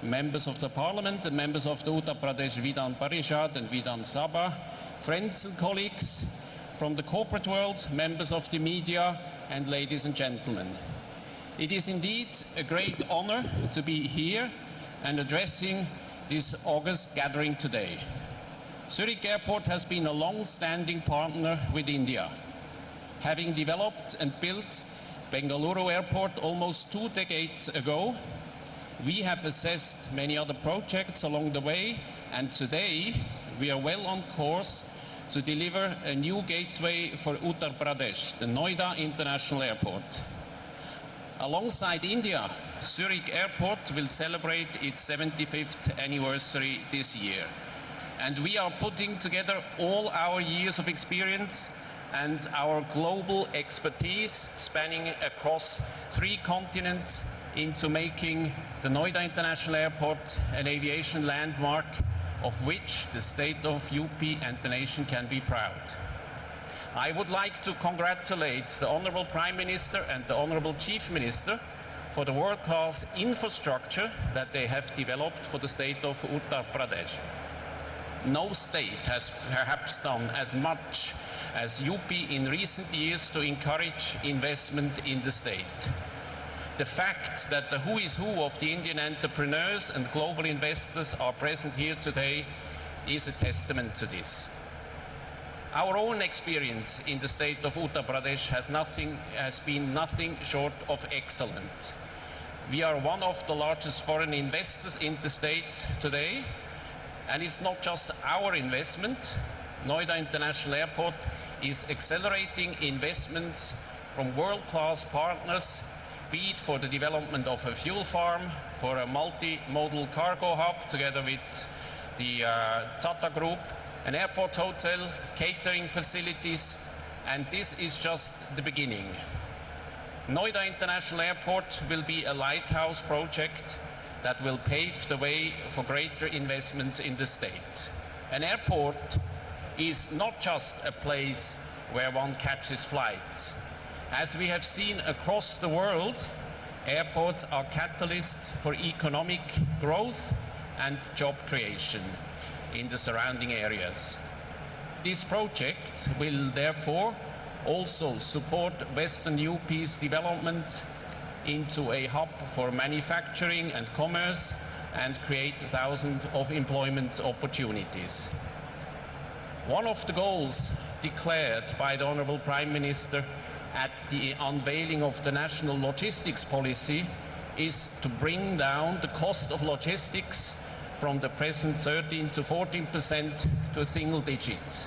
Members of the Parliament and Members of the Uttar Pradesh Vidhan Parishad and Vidhan Sabha, friends and colleagues from the corporate world, members of the media, and ladies and gentlemen. It is indeed a great honor to be here and addressing this August gathering today. Zurich Airport has been a long-standing partner with India. Having developed and built Bengaluru Airport almost 2 decades ago, we have assessed many other projects along the way, and today we are well on course to deliver a new gateway for Uttar Pradesh, the Noida International Airport. Alongside India, Zurich Airport will celebrate its 75th anniversary this year. And we are putting together all our years of experience and our global expertise spanning across 3 continents into making the Noida International Airport an aviation landmark of which the state of UP and the nation can be proud. I would like to congratulate the Honorable Prime Minister and the Honorable Chief Minister for the world-class infrastructure that they have developed for the state of Uttar Pradesh. No state has perhaps done as much as UP in recent years to encourage investment in the state. The fact that the who is who of the Indian entrepreneurs and global investors are present here today is a testament to this. Our own experience in the state of Uttar Pradesh has been nothing short of excellent. We are one of the largest foreign investors in the state today, and it's not just our investment. Noida International Airport is accelerating investments from world-class partners, be it for the development of a fuel farm, for a multimodal cargo hub together with the Tata Group, an airport hotel, catering facilities, and this is just the beginning. Noida International Airport will be a lighthouse project that will pave the way for greater investments in the state. An airport is not just a place where one catches flights. As we have seen across the world, airports are catalysts for economic growth and job creation in the surrounding areas. This project will therefore also support Western UP's development into a hub for manufacturing and commerce and create thousands of employment opportunities. One of the goals declared by the Honorable Prime Minister at the unveiling of the national logistics policy is to bring down the cost of logistics from the present 13 to 14% to single digits.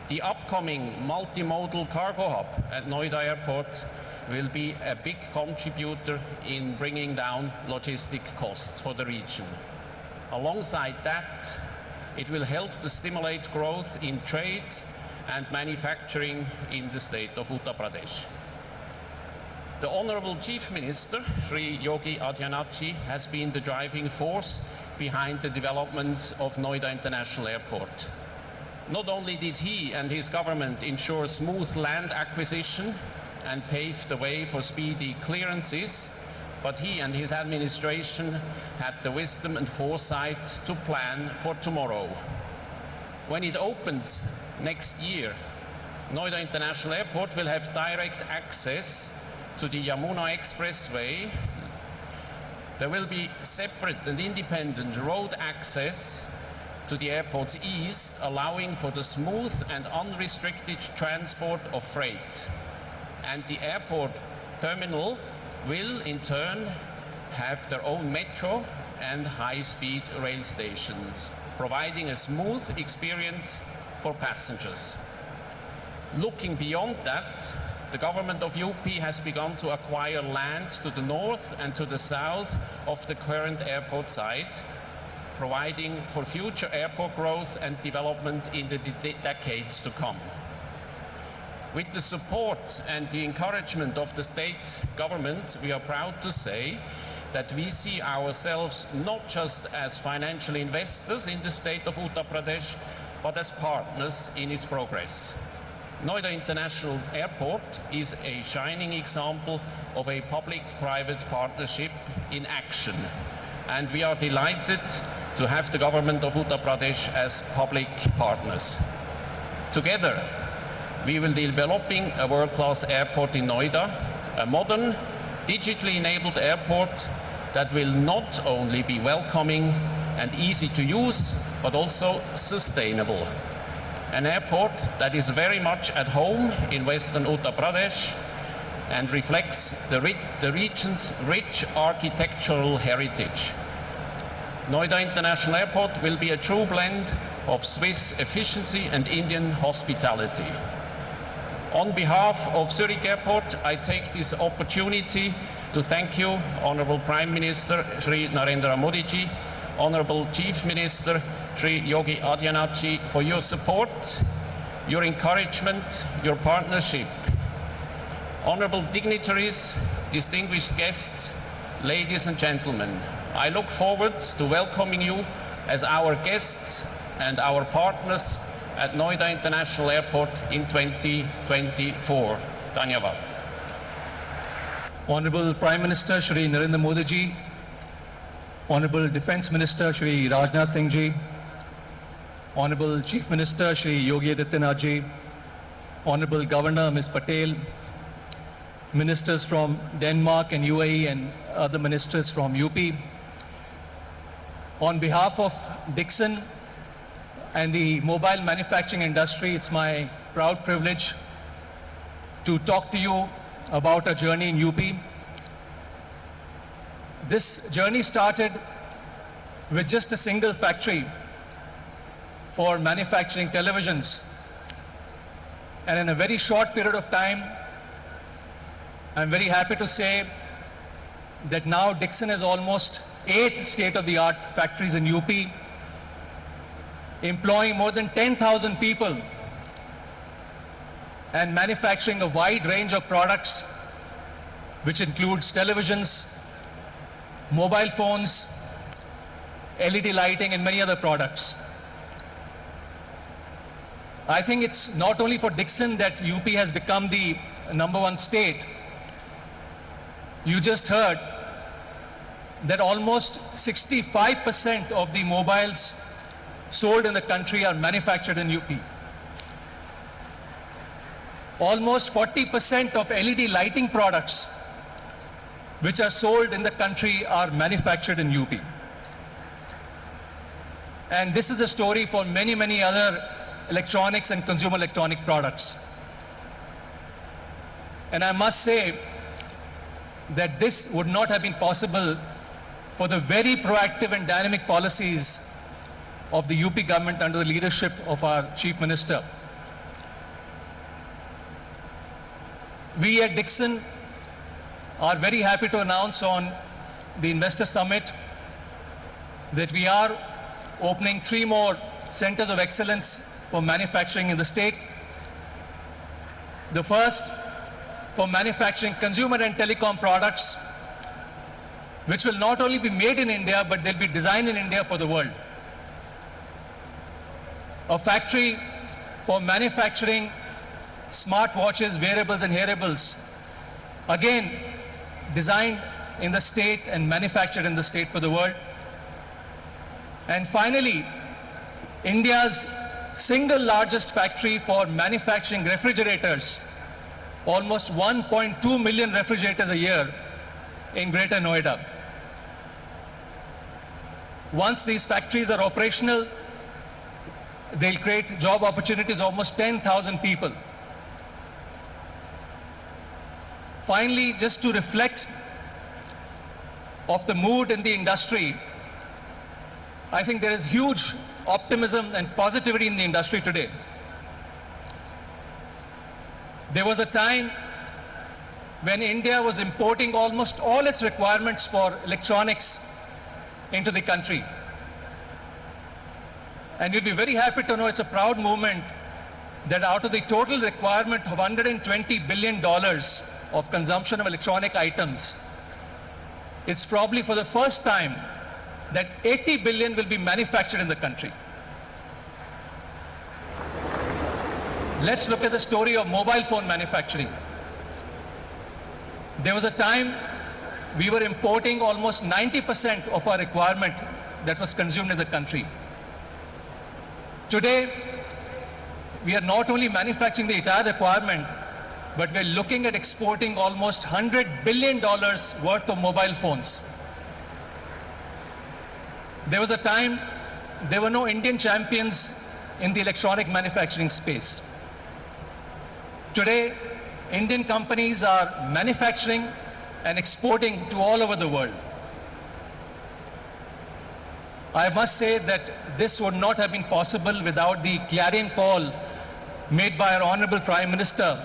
The upcoming multimodal cargo hub at Noida Airport will be a big contributor in bringing down logistic costs for the region. Alongside that, it will help to stimulate growth in trade and manufacturing in the state of Uttar Pradesh. The Honorable Chief Minister, Sri Yogi Adityanath, has been the driving force behind the development of Noida International Airport. Not only did he and his government ensure smooth land acquisition and pave the way for speedy clearances, but he and his administration had the wisdom and foresight to plan for tomorrow. When it opens next year, Noida International Airport will have direct access to the Yamuna Expressway. There will be separate and independent road access to the airport's east, allowing for the smooth and unrestricted transport of freight. And the airport terminal will in turn have their own metro and high-speed rail stations, providing a smooth experience for passengers. Looking beyond that, the government of UP has begun to acquire land to the north and to the south of the current airport site, providing for future airport growth and development in the decades to come. With the support and the encouragement of the state government, we are proud to say that we see ourselves not just as financial investors in the state of Uttar Pradesh, but as partners in its progress. Noida International Airport is a shining example of a public-private partnership in action, and we are delighted to have the government of Uttar Pradesh as public partners. Together, we will be developing a world-class airport in Noida, a modern, digitally enabled airport that will not only be welcoming and easy to use, but also sustainable. An airport that is very much at home in Western Uttar Pradesh and reflects the region's rich architectural heritage. Noida International Airport will be a true blend of Swiss efficiency and Indian hospitality. On behalf of Zurich Airport, I take this opportunity to thank you, Honorable Prime Minister Sri Narendra Modi ji, Honorable Chief Minister Sri Yogi Adityanath, for your support, your encouragement, your partnership. Honorable dignitaries, distinguished guests, ladies and gentlemen, I look forward to welcoming you as our guests and our partners at Noida International Airport in 2024. Dhanyavad. Honorable Prime Minister Shri Narendra Modi ji, Honorable Defence Minister Shri Rajnath Singh ji, Honorable Chief Minister Shri Yogi Adityanath ji, Honorable Governor Ms. Patel, ministers from Denmark and UAE and other ministers from UP. On behalf of Dixon and the mobile manufacturing industry, it's my proud privilege to talk to you about our journey in UP. This journey started with just a single factory for manufacturing televisions. And in a very short period of time, I'm very happy to say that now Dixon has almost 8 state-of-the-art factories in UP, employing more than 10,000 people and manufacturing a wide range of products, which includes televisions, mobile phones, LED lighting, and many other products. I think it's not only for Dixon that UP has become the #1 state. You just heard that almost 65% of the mobiles sold in the country are manufactured in UP. Almost 40% of LED lighting products which are sold in the country are manufactured in UP. And this is a story for many, many other electronics and consumer electronic products. And I must say that this would not have been possible for the very proactive and dynamic policies of the UP government under the leadership of our Chief Minister. We at Dixon are very happy to announce on the Investor Summit that we are opening 3 more centers of excellence for manufacturing in the state. The first for manufacturing consumer and telecom products, which will not only be made in India, but they'll be designed in India for the world. A factory for manufacturing smartwatches, wearables, and hearables, again, designed in the state and manufactured in the state for the world. And finally, India's single largest factory for manufacturing refrigerators, almost 1.2 million refrigerators a year in Greater Noida. Once these factories are operational, they'll create job opportunities of almost 10,000 people. Finally, just to reflect of the mood in the industry, I think there is huge optimism and positivity in the industry today. There was a time when India was importing almost all its requirements for electronics into the country. And you'll be very happy to know it's a proud moment that out of the total requirement of $120 billion of consumption of electronic items, it's probably for the first time that 80 billion will be manufactured in the country. Let's look at the story of mobile phone manufacturing. There was a time we were importing almost 90% of our requirement that was consumed in the country. Today, we are not only manufacturing the entire requirement, but we're looking at exporting almost $100 billion worth of mobile phones. There was a time there were no Indian champions in the electronic manufacturing space. Today, Indian companies are manufacturing and exporting to all over the world. I must say that this would not have been possible without the clarion call made by our Honorable Prime Minister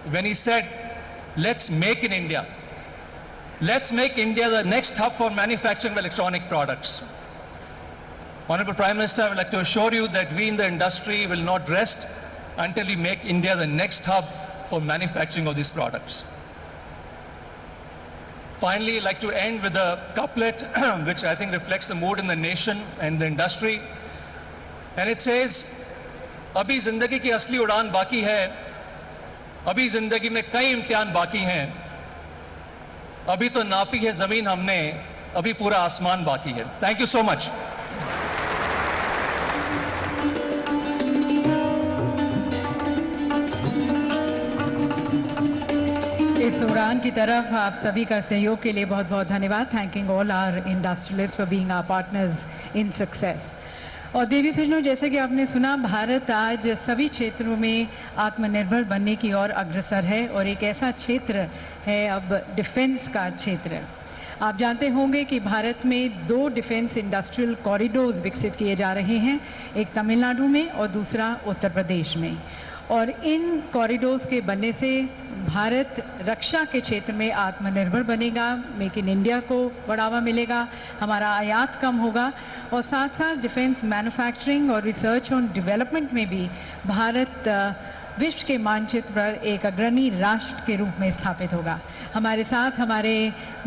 when he said, let's make in India. Let's make India the next hub for manufacturing of electronic products. Honorable Prime Minister, I would like to assure you that we in the industry will not rest until we make India the next hub for manufacturing of these products. Finally, I'd like to end with a couplet which I think reflects the mood in the nation and the industry. And it says, अभी जिंदगी की असली उड़ान बाकी है, अभी जिंदगी में कई इम्तिहान बाकी हैं, अभी तो नापी है जमीन हमने, अभी पूरा आसमान बाकी है। Thank you so much. इस उड़ान की तरफ आप सभी का सहयोग के लिए बहुत बहुत धन्यवाद। Thanking all our industrialist for being our partners in success. और देवी सज्जनों, जैसे कि आपने सुना, भारत आज सभी क्षेत्रों में आत्मनिर्भर बनने की ओर अग्रसर है और एक ऐसा क्षेत्र है अब डिफेंस का क्षेत्र। आप जानते होंगे कि भारत में 2 डिफेंस इंडस्ट्रियल कॉरिडोर्स विकसित किए जा रहे हैं, एक तमिलनाडु में और दूसरा उत्तर प्रदेश में। और इन कॉरिडोर्स के बनने से भारत रक्षा के क्षेत्र में आत्मनिर्भर बनेगा, मेक इन इंडिया को बढ़ावा मिलेगा, हमारा आयात कम होगा और साथ साथ डिफेंस मैन्युफैक्चरिंग और रिसर्च और डेवलपमेंट में भी भारत विश्व के मानचित्र पर एक अग्रणी राष्ट्र के रूप में स्थापित होगा। हमारे साथ हमारे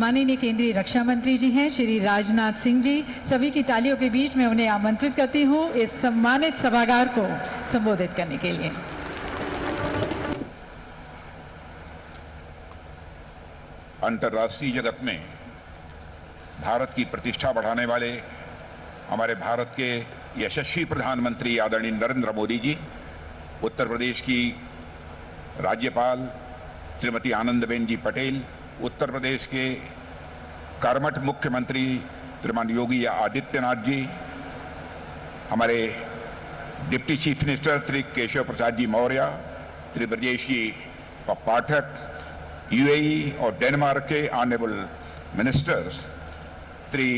माननीय केंद्रीय रक्षा मंत्री जी हैं, श्री राजनाथ सिंह जी। सभी की तालियों के बीच में उन्हें आमंत्रित करती हूँ इस सम्मानित सभागार को संबोधित करने के लिए। अंतर्राष्ट्रीय जगत में भारत की प्रतिष्ठा बढ़ाने वाले हमारे भारत के यशस्वी प्रधानमंत्री आदरणीय नरेंद्र मोदी जी, उत्तर प्रदेश की राज्यपाल श्रीमती आनंदीबेन जी पटेल, उत्तर प्रदेश के कर्मठ मुख्यमंत्री श्रीमान योगी आदित्यनाथ जी, हमारे deputy chief minister Shri Keshav Prasad ji Maurya, Shri Brajesh ji Pathak, UAE और डेनमार्क के honourable ministers Shri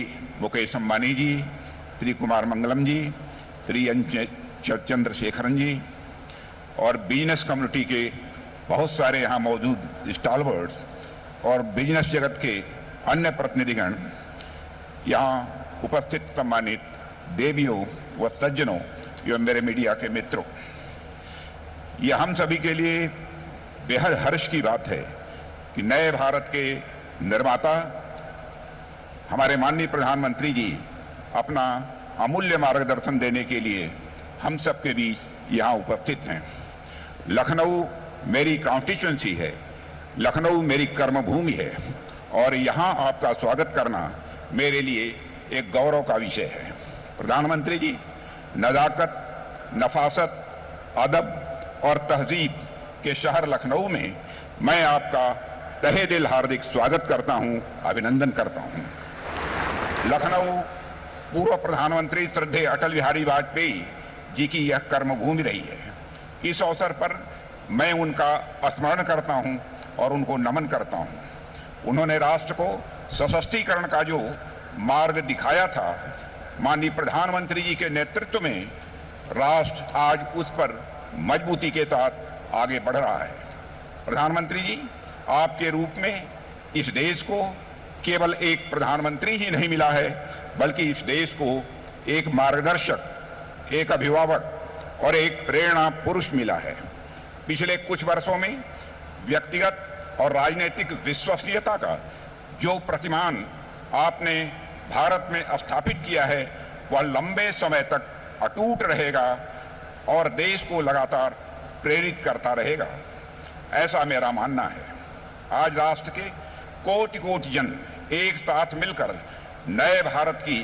Mukesh Ambani ji, Shri Kumar Mangalam ji, Shri N Chandrasekaran ji और बिजनेस कम्युनिटी के बहुत सारे यहाँ मौजूद स्टॉलवर्ड्स और बिजनेस जगत के अन्य प्रतिनिधिगण, यहाँ उपस्थित सम्मानित देवियों व सज्जनों एवं मेरे मीडिया के मित्रों, यह हम सभी के लिए बेहद हर्ष की बात है कि नए भारत के निर्माता हमारे माननीय प्रधानमंत्री जी अपना अमूल्य मार्गदर्शन देने के लिए हम सबके बीच यहाँ उपस्थित हैं। लखनऊ मेरी कॉन्स्टिट्यूंसी है, लखनऊ मेरी कर्मभूमि है और यहाँ आपका स्वागत करना मेरे लिए एक गौरव का विषय है। प्रधानमंत्री जी, नज़ाकत, नफासत, अदब और तहजीब के शहर लखनऊ में मैं आपका तहे दिल हार्दिक स्वागत करता हूं, अभिनंदन करता हूं। लखनऊ पूर्व प्रधानमंत्री श्रद्धेय अटल बिहारी वाजपेयी जी की यह कर्मभूमि रही है। इस अवसर पर मैं उनका स्मरण करता हूं और उनको नमन करता हूं। उन्होंने राष्ट्र को सशक्तिकरण का जो मार्ग दिखाया था, माननीय प्रधानमंत्री जी के नेतृत्व में राष्ट्र आज उस पर मजबूती के साथ आगे बढ़ रहा है। प्रधानमंत्री जी, आपके रूप में इस देश को केवल एक प्रधानमंत्री ही नहीं मिला है, बल्कि इस देश को एक मार्गदर्शक, एक अभिभावक और एक प्रेरणा पुरुष मिला है। पिछले कुछ वर्षों में व्यक्तिगत और राजनीतिक विश्वसनीयता का जो प्रतिमान आपने भारत में स्थापित किया है, वह लंबे समय तक अटूट रहेगा और देश को लगातार प्रेरित करता रहेगा, ऐसा मेरा मानना है। आज राष्ट्र के कोटि कोटि जन एक साथ मिलकर नए भारत की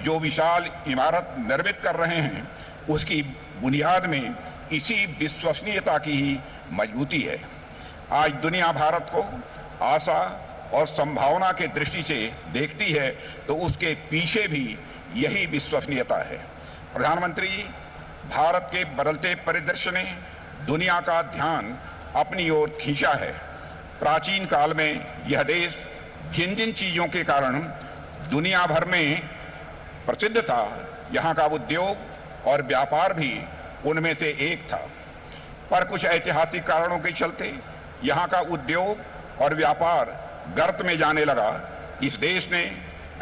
जो विशाल इमारत निर्मित कर रहे हैं, उसकी बुनियाद में इसी विश्वसनीयता की ही मजबूती है। आज दुनिया भारत को आशा और संभावना के दृष्टि से देखती है, तो उसके पीछे भी यही विश्वसनीयता है। प्रधानमंत्री जी, भारत के बदलते परिदृश्य ने दुनिया का ध्यान अपनी ओर खींचा है। प्राचीन काल में यह देश जिन जिन चीजों के कारण दुनिया भर में प्रसिद्ध था, यहाँ का उद्योग और व्यापार भी उनमें से एक था। पर कुछ ऐतिहासिक कारणों के चलते यहाँ का उद्योग और व्यापार गर्त में जाने लगा। इस देश ने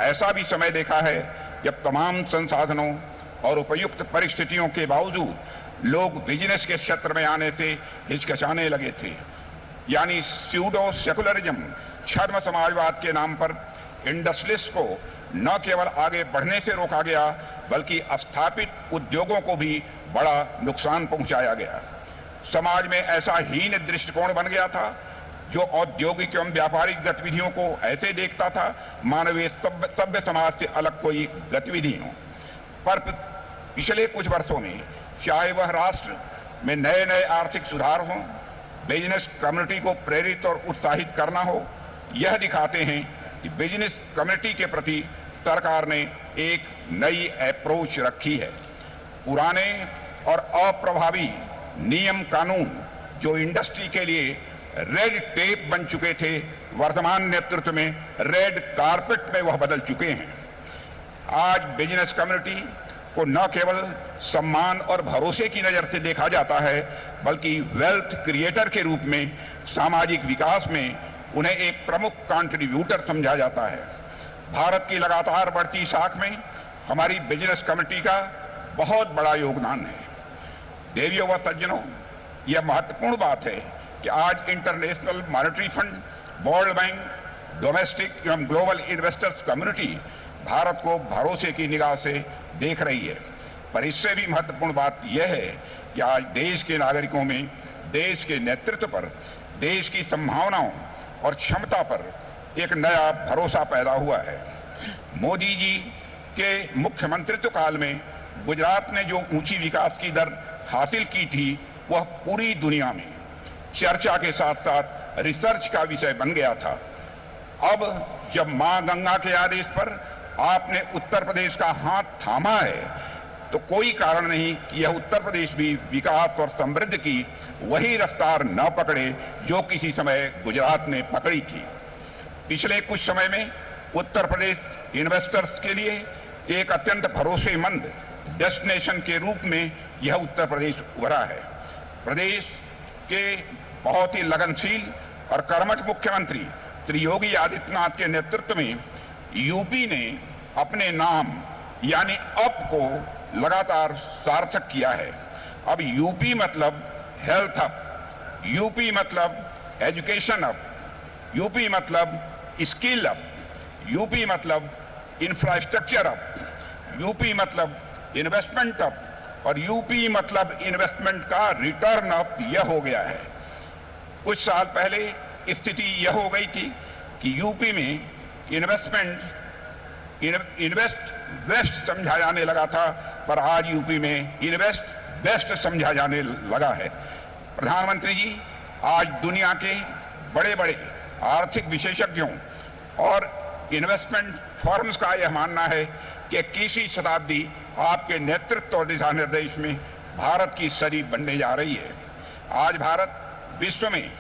ऐसा भी समय देखा है जब तमाम संसाधनों और उपयुक्त परिस्थितियों के बावजूद लोग बिजनेस के क्षेत्र में आने से हिचकिचाने लगे थे। यानी स्यूडो सेकुलरिज्म, छद्म समाजवाद के नाम पर इंडस्ट्रियलिस्ट को न केवल आगे बढ़ने से रोका गया बल्कि स्थापित उद्योगों को भी बड़ा नुकसान पहुंचाया गया। समाज में ऐसा हीन दृष्टिकोण बन गया था जो औद्योगिक एवं व्यापारिक गतिविधियों को ऐसे देखता था मानवीय सभ्य समाज से अलग कोई गतिविधि हो। पर पिछले कुछ वर्षों में चाहे वह राष्ट्र में नए नए आर्थिक सुधार हों, बिजनेस कम्युनिटी को प्रेरित और उत्साहित करना हो, यह दिखाते हैं कि बिजनेस कम्युनिटी के प्रति सरकार ने एक नई अप्रोच रखी है। पुराने और अप्रभावी नियम कानून जो इंडस्ट्री के लिए रेड टेप बन चुके थे, वर्तमान नेतृत्व में रेड कारपेट में वह बदल चुके हैं। आज बिजनेस कम्युनिटी को न केवल सम्मान और भरोसे की नजर से देखा जाता है बल्कि वेल्थ क्रिएटर के रूप में सामाजिक विकास में उन्हें एक प्रमुख कंट्रीब्यूटर समझा जाता है। भारत की लगातार बढ़ती साख में हमारी बिजनेस कम्युनिटी का बहुत बड़ा योगदान है। देवियों व सज्जनों, यह महत्वपूर्ण बात है कि आज international monetary fund, world bank, domestic एवं ग्लोबल इन्वेस्टर्स कम्युनिटी भारत को भरोसे की निगाह से देख रही है। पर इससे भी महत्वपूर्ण बात यह है कि आज देश के नागरिकों में देश के नेतृत्व पर, देश की संभावनाओं और क्षमता पर एक नया भरोसा पैदा हुआ है। मोदी जी के मुख्यमंत्रित्व काल में गुजरात ने जो ऊंची विकास की दर हासिल की थी वह पूरी दुनिया में चर्चा के साथ साथ रिसर्च का विषय बन गया था। अब जब मां गंगा के आदेश पर आपने उत्तर प्रदेश का हाथ थामा है तो कोई कारण नहीं कि यह उत्तर प्रदेश भी विकास और समृद्धि की वही रफ्तार न पकड़े जो किसी समय गुजरात ने पकड़ी थी। पिछले कुछ समय में उत्तर प्रदेश इन्वेस्टर्स के लिए एक अत्यंत भरोसेमंद डेस्टिनेशन के रूप में यह उत्तर प्रदेश उभरा है। प्रदेश के बहुत ही लगनशील और कर्मठ मुख्यमंत्री श्री योगी आदित्यनाथ के नेतृत्व में यूपी ने अपने नाम यानी अप को लगातार सार्थक किया है। अब यूपी मतलब हेल्थ अप, यूपी मतलब एजुकेशन अप, यूपी मतलब स्किल अप, यूपी मतलब इंफ्रास्ट्रक्चर अप, यूपी मतलब इन्वेस्टमेंट अप और यूपी मतलब इन्वेस्टमेंट का रिटर्न अप यह हो गया है। कुछ साल पहले स्थिति यह हो गई थी कि यूपी में इन्वेस्ट वेस्ट समझा जाने लगा था, पर आज यूपी में इन्वेस्ट बेस्ट समझा जाने लगा है। प्रधानमंत्री जी, आज दुनिया के बड़े बड़े आर्थिक विशेषज्ञों और इन्वेस्टमेंट फर्म्स का यह मानना है कि 21वीं शताब्दी आपके नेतृत्व और दिशा निर्देश में भारत की सदी बनने जा रही है। आज भारत विश्व में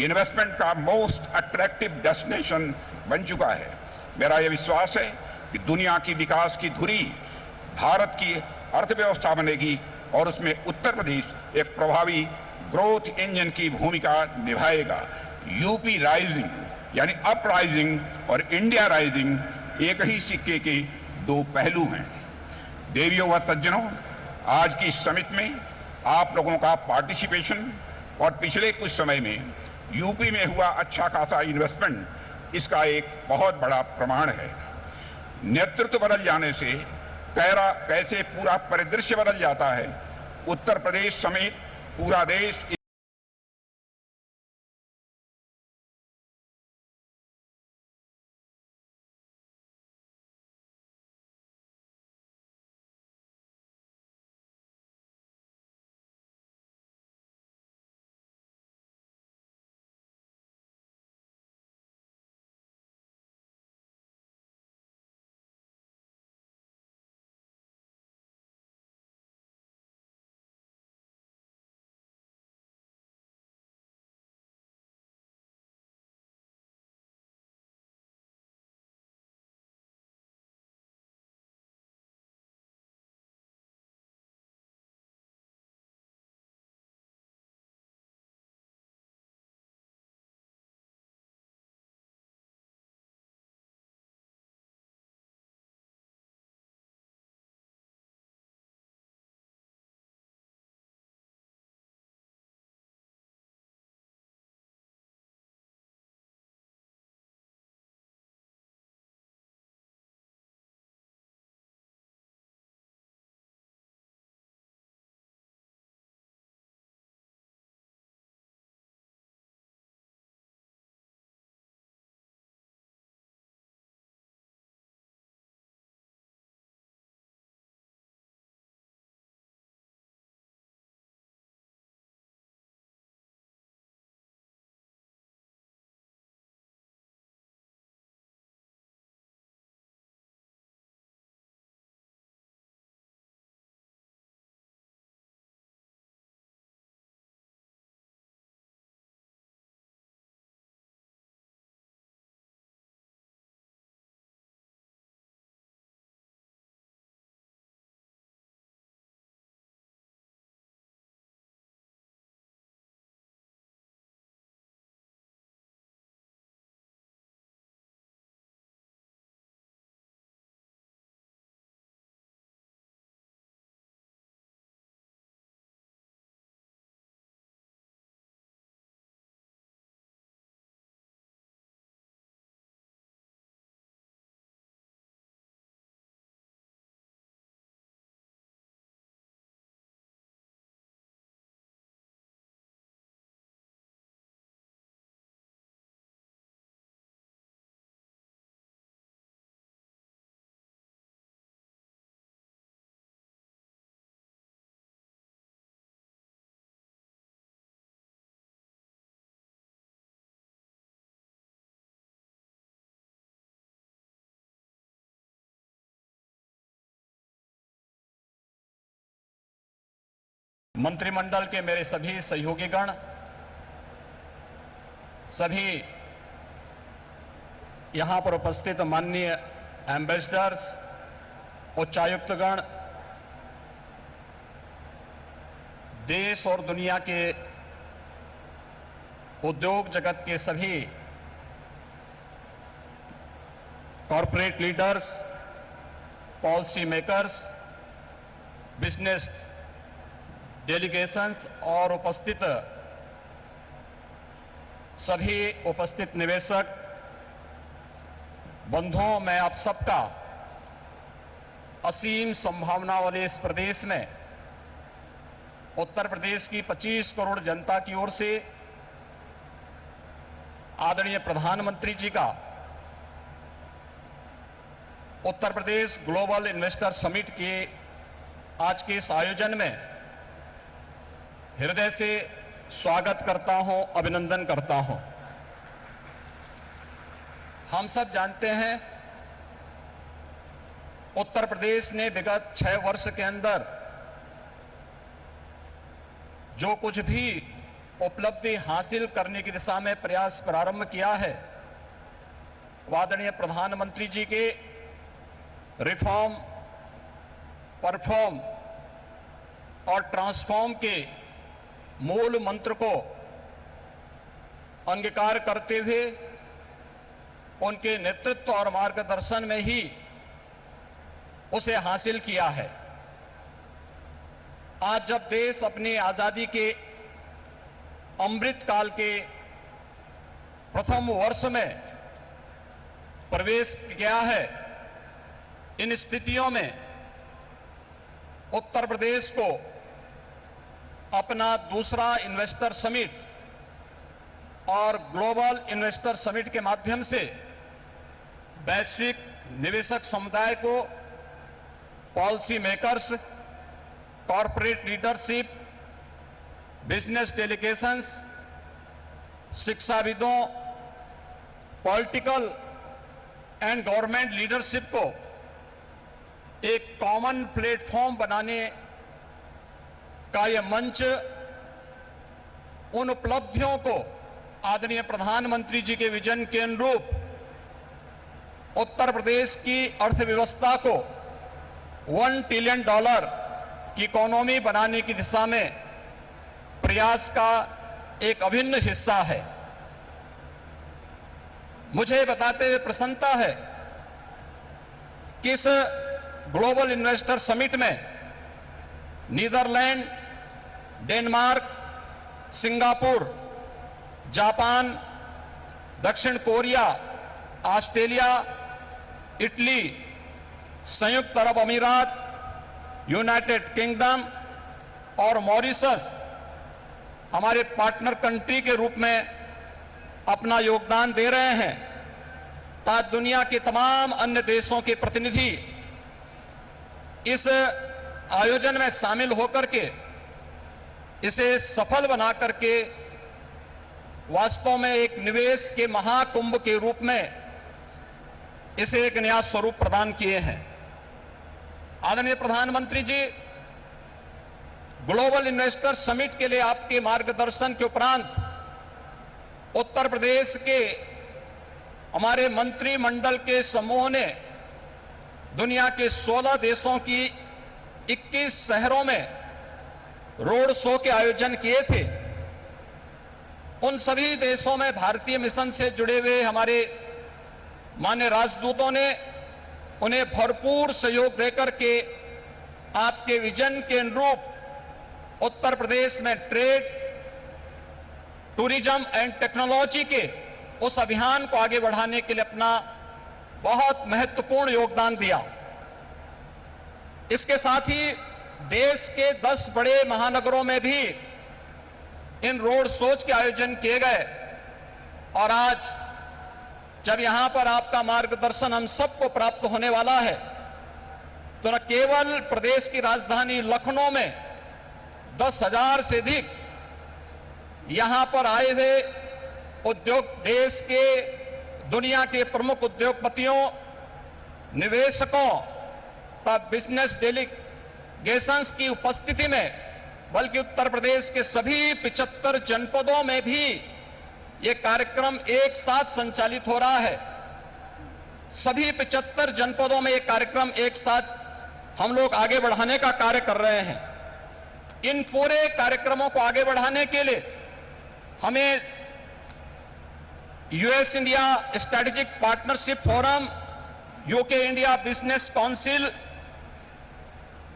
इन्वेस्टमेंट का मोस्ट अट्रैक्टिव डेस्टिनेशन बन चुका है। मेरा यह विश्वास है कि दुनिया की विकास की धुरी भारत की अर्थव्यवस्था बनेगी और उसमें उत्तर प्रदेश एक प्रभावी ग्रोथ इंजन की भूमिका निभाएगा। यूपी राइजिंग यानी अप राइजिंग और इंडिया राइजिंग एक ही सिक्के के दो पहलू हैं। देवियों व सज्जनों, आज की समिट में आप लोगों का पार्टिसिपेशन और पिछले कुछ समय में यूपी में हुआ अच्छा खासा इन्वेस्टमेंट इसका एक बहुत बड़ा प्रमाण है। नेतृत्व बदल जाने से कैसे पूरा परिदृश्य बदल जाता है, उत्तर प्रदेश समेत पूरा देश मंत्रिमंडल के मेरे सभी सहयोगीगण, सभी यहां पर उपस्थित माननीय एम्बेसडर्स, उच्चायुक्तगण, देश और दुनिया के उद्योग जगत के सभी corporate leaders, policy makers, business delegations और उपस्थित सभी उपस्थित निवेशक बंधुओं, मैं आप सबका असीम संभावना वाले इस प्रदेश में उत्तर प्रदेश की 25 करोड़ जनता की ओर से आदरणीय प्रधानमंत्री जी का Uttar Pradesh global investor summit के आज के इस आयोजन में हृदय से स्वागत करता हूं, अभिनंदन करता हूं। हम सब जानते हैं उत्तर प्रदेश ने विगत 6 वर्ष के अंदर जो कुछ भी उपलब्धि हासिल करने की दिशा में प्रयास प्रारंभ किया है, आदरणीय प्रधानमंत्री जी के रिफॉर्म, परफॉर्म और ट्रांसफॉर्म के मूल मंत्र को अंगीकार करते हुए उनके नेतृत्व और मार्गदर्शन में ही उसे हासिल किया है। आज जब देश अपनी आजादी के अमृत काल के प्रथम वर्ष में प्रवेश किया है, इन स्थितियों में उत्तर प्रदेश को अपना दूसरा इन्वेस्टर समिट और ग्लोबल इन्वेस्टर समिट के माध्यम से वैश्विक निवेशक समुदाय को, policy makers, corporate leadership, business delegations, शिक्षाविदों, पॉलिटिकल एंड गवर्नमेंट लीडरशिप को एक कॉमन प्लेटफॉर्म बनाने का यह मंच उन उपलब्धियों को आदरणीय प्रधानमंत्री जी के विजन के अनुरूप उत्तर प्रदेश की अर्थव्यवस्था को $1 ट्रिलियन की इकोनॉमी बनाने की दिशा में प्रयास का एक अभिन्न हिस्सा है। मुझे बताते हुए प्रसन्नता है कि इस ग्लोबल इन्वेस्टर समिट में नीदरलैंड, डेनमार्क, सिंगापुर, जापान, दक्षिण कोरिया, ऑस्ट्रेलिया, इटली, संयुक्त अरब अमीरात, यूनाइटेड किंगडम और मॉरिशस हमारे पार्टनर कंट्री के रूप में अपना योगदान दे रहे हैं, ताकि दुनिया के तमाम अन्य देशों के प्रतिनिधि इस आयोजन में शामिल होकर के इसे सफल बना करके वास्तव में एक निवेश के महाकुंभ के रूप में इसे एक नया स्वरूप प्रदान किए हैं। आदरणीय प्रधानमंत्री जी, ग्लोबल इन्वेस्टर समिट के लिए आपके मार्गदर्शन के उपरांत उत्तर प्रदेश के हमारे मंत्रिमंडल के समूह ने दुनिया के 16 देशों की 21 शहरों में रोड शो के आयोजन किए थे। उन सभी देशों में भारतीय मिशन से जुड़े हुए हमारे माननीय राजदूतों ने उन्हें भरपूर सहयोग देकर के आपके विजन के अनुरूप उत्तर प्रदेश में ट्रेड, टूरिज्म एंड टेक्नोलॉजी के उस अभियान को आगे बढ़ाने के लिए अपना बहुत महत्वपूर्ण योगदान दिया। इसके साथ ही देश के 10 बड़े महानगरों में भी इन रोड शोज के आयोजन किए गए और आज जब यहां पर आपका मार्गदर्शन हम सबको प्राप्त होने वाला है तो न केवल प्रदेश की राजधानी लखनऊ में 10,000 से अधिक यहां पर आए हुए उद्योग, देश के दुनिया के प्रमुख उद्योगपतियों, निवेशकों तथा बिजनेस डेलीगेशंस की उपस्थिति में बल्कि उत्तर प्रदेश के सभी 75 जनपदों में भी ये कार्यक्रम एक साथ संचालित हो रहा है। सभी 75 जनपदों में ये कार्यक्रम एक साथ हम लोग आगे बढ़ाने का कार्य कर रहे हैं। इन पूरे कार्यक्रमों को आगे बढ़ाने के लिए हमें US India strategic partnership forum, UK India business council,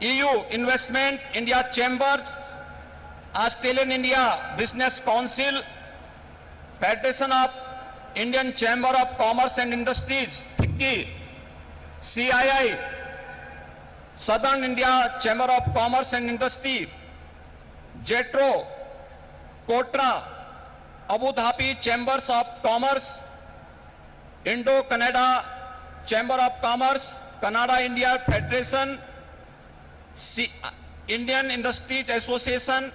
EU investment India chambers, Australian India business council, federation of Indian chamber of commerce and industries FICCI, CII Southern India chamber of commerce and industry, JETRO, KOTRA, Abu Dhabi chambers of commerce, Indo Canada chamber of commerce, Canada India federation, Indian industries association,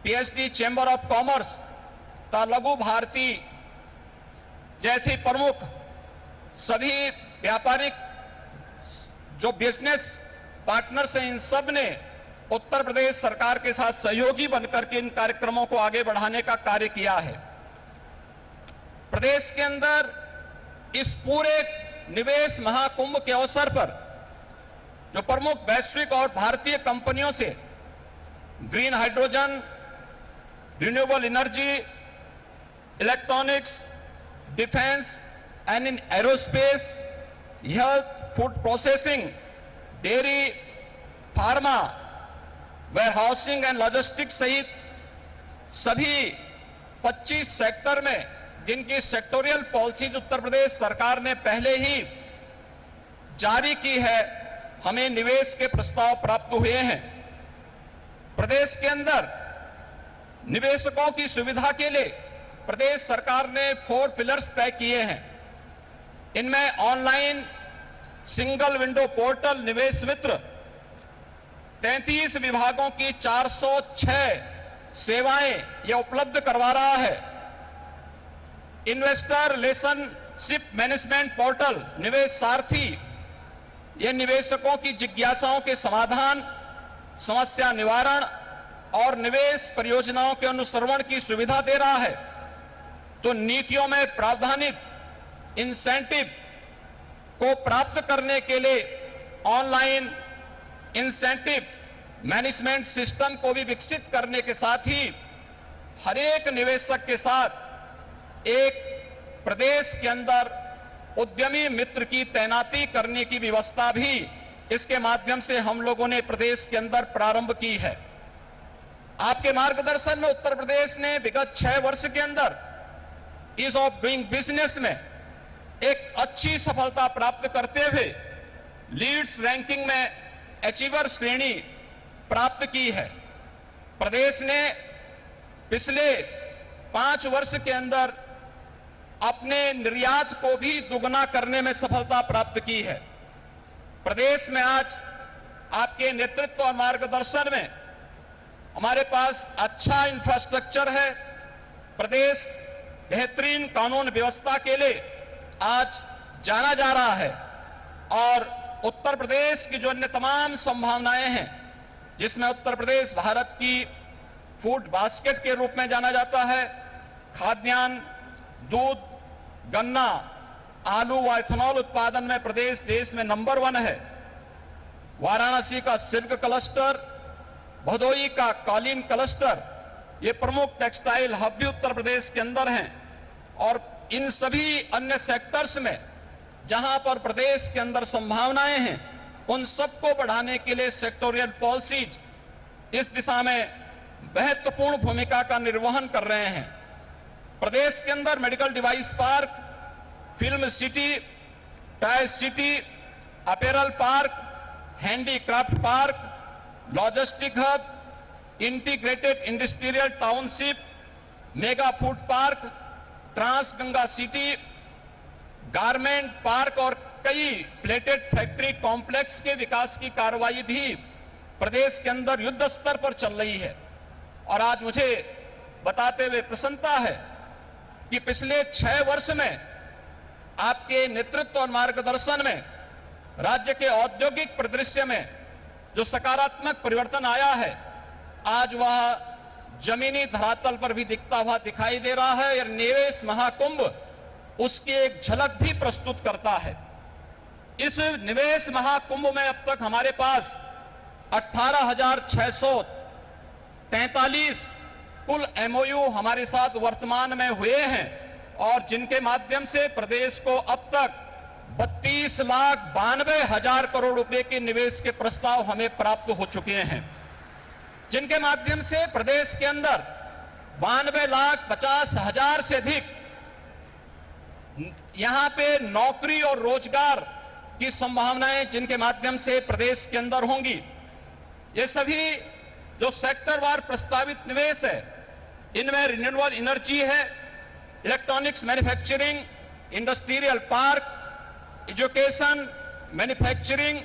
PSD chamber of commerce, Laghu Bharati जैसी प्रमुख सभी व्यापारिक जो business partners हैं, इन सब ने उत्तर प्रदेश सरकार के साथ सहयोगी बनकर के इन कार्यक्रमों को आगे बढ़ाने का कार्य किया है। प्रदेश के अंदर इस पूरे निवेश महाकुंभ के अवसर पर जो प्रमुख वैश्विक और भारतीय कंपनियों से green hydrogen, renewable energy, electronics, defence and in aerospace, health, food processing, dairy, pharma, warehousing and logistics सहित सभी 25 सेक्टर में जिनकी सेक्टोरियल पॉलिसीज उत्तर प्रदेश सरकार ने पहले ही जारी की है, हमें निवेश के प्रस्ताव प्राप्त हुए हैं। प्रदेश के अंदर निवेशकों की सुविधा के लिए प्रदेश सरकार ने 4 पिलर्स तय किए हैं। इनमें ऑनलाइन सिंगल विंडो पोर्टल निवेश मित्र, 33 विभागों की 406 सेवाएं ये उपलब्ध करवा रहा है। इन्वेस्टर रिलेशनशिप मैनेजमेंट पोर्टल निवेश सारथी, ये निवेशकों की जिज्ञासाओं के समाधान, समस्या निवारण और निवेश परियोजनाओं के अनुश्रवण की सुविधा दे रहा है। तो नीतियों में प्रावधानित इंसेंटिव को प्राप्त करने के लिए ऑनलाइन इंसेंटिव मैनेजमेंट सिस्टम को भी विकसित करने के साथ ही हर एक निवेशक के साथ एक प्रदेश के अंदर उद्यमी मित्र की तैनाती करने की व्यवस्था भी इसके माध्यम से हम लोगों ने प्रदेश के अंदर प्रारंभ की है। आपके मार्गदर्शन में उत्तर प्रदेश ने विगत 6 वर्ष के अंदर ईज ऑफ डूइंग बिजनेस में एक अच्छी सफलता प्राप्त करते हुए लीड्स रैंकिंग में अचीवर श्रेणी प्राप्त की है। प्रदेश ने पिछले 5 वर्ष के अंदर अपने निर्यात को भी दुगना करने में सफलता प्राप्त की है। प्रदेश में आज आपके नेतृत्व और मार्गदर्शन में हमारे पास अच्छा इंफ्रास्ट्रक्चर है। प्रदेश बेहतरीन कानून व्यवस्था के लिए आज जाना जा रहा है और उत्तर प्रदेश की जो अन्य तमाम संभावनाएं हैं, जिसमें उत्तर प्रदेश भारत की फूड बास्केट के रूप में जाना जाता है, खाद्यान्न, दूध, गन्ना, आलू व इथेनॉल उत्पादन में प्रदेश देश में नंबर 1 है। वाराणसी का सिल्क क्लस्टर, भदोई का कालीन क्लस्टर, ये प्रमुख टेक्सटाइल हब भी उत्तर प्रदेश के अंदर हैं। और इन सभी अन्य सेक्टर्स में जहां पर प्रदेश के अंदर संभावनाएं हैं, उन सबको बढ़ाने के लिए सेक्टोरियल पॉलिसीज इस दिशा में महत्वपूर्ण भूमिका का निर्वहन कर रहे हैं। प्रदेश के अंदर medical device park, film city, toy city, apparel park, handicraft park, logistic hub, integrated industrial township, mega food park, trans Ganga city, garment park और कई प्लेटेड फैक्ट्री कॉम्प्लेक्स के विकास की कार्रवाई भी प्रदेश के अंदर युद्ध स्तर पर चल रही है। और आज मुझे बताते हुए प्रसन्नता है कि पिछले 6 वर्ष में आपके नेतृत्व और मार्गदर्शन में राज्य के औद्योगिक परिदृश्य में जो सकारात्मक परिवर्तन आया है, आज वह जमीनी धरातल पर भी दिखता हुआ दिखाई दे रहा है। और निवेश महाकुंभ उसकी एक झलक भी प्रस्तुत करता है। इस निवेश महाकुंभ में अब तक हमारे पास 18,643 कुल MOU हमारे साथ वर्तमान में हुए हैं और जिनके माध्यम से प्रदेश को अब तक 32,92,000 करोड़ रुपए के निवेश के प्रस्ताव हमें प्राप्त हो चुके हैं, जिनके माध्यम से प्रदेश के अंदर 92,50,000 से अधिक यहां पे नौकरी और रोजगार की संभावनाएं जिनके माध्यम से प्रदेश के अंदर होंगी। ये सभी जो सेक्टर वार प्रस्तावित निवेश है, इनमें रिन्यूएबल एनर्जी है, electronics manufacturing, industrial park, education, manufacturing,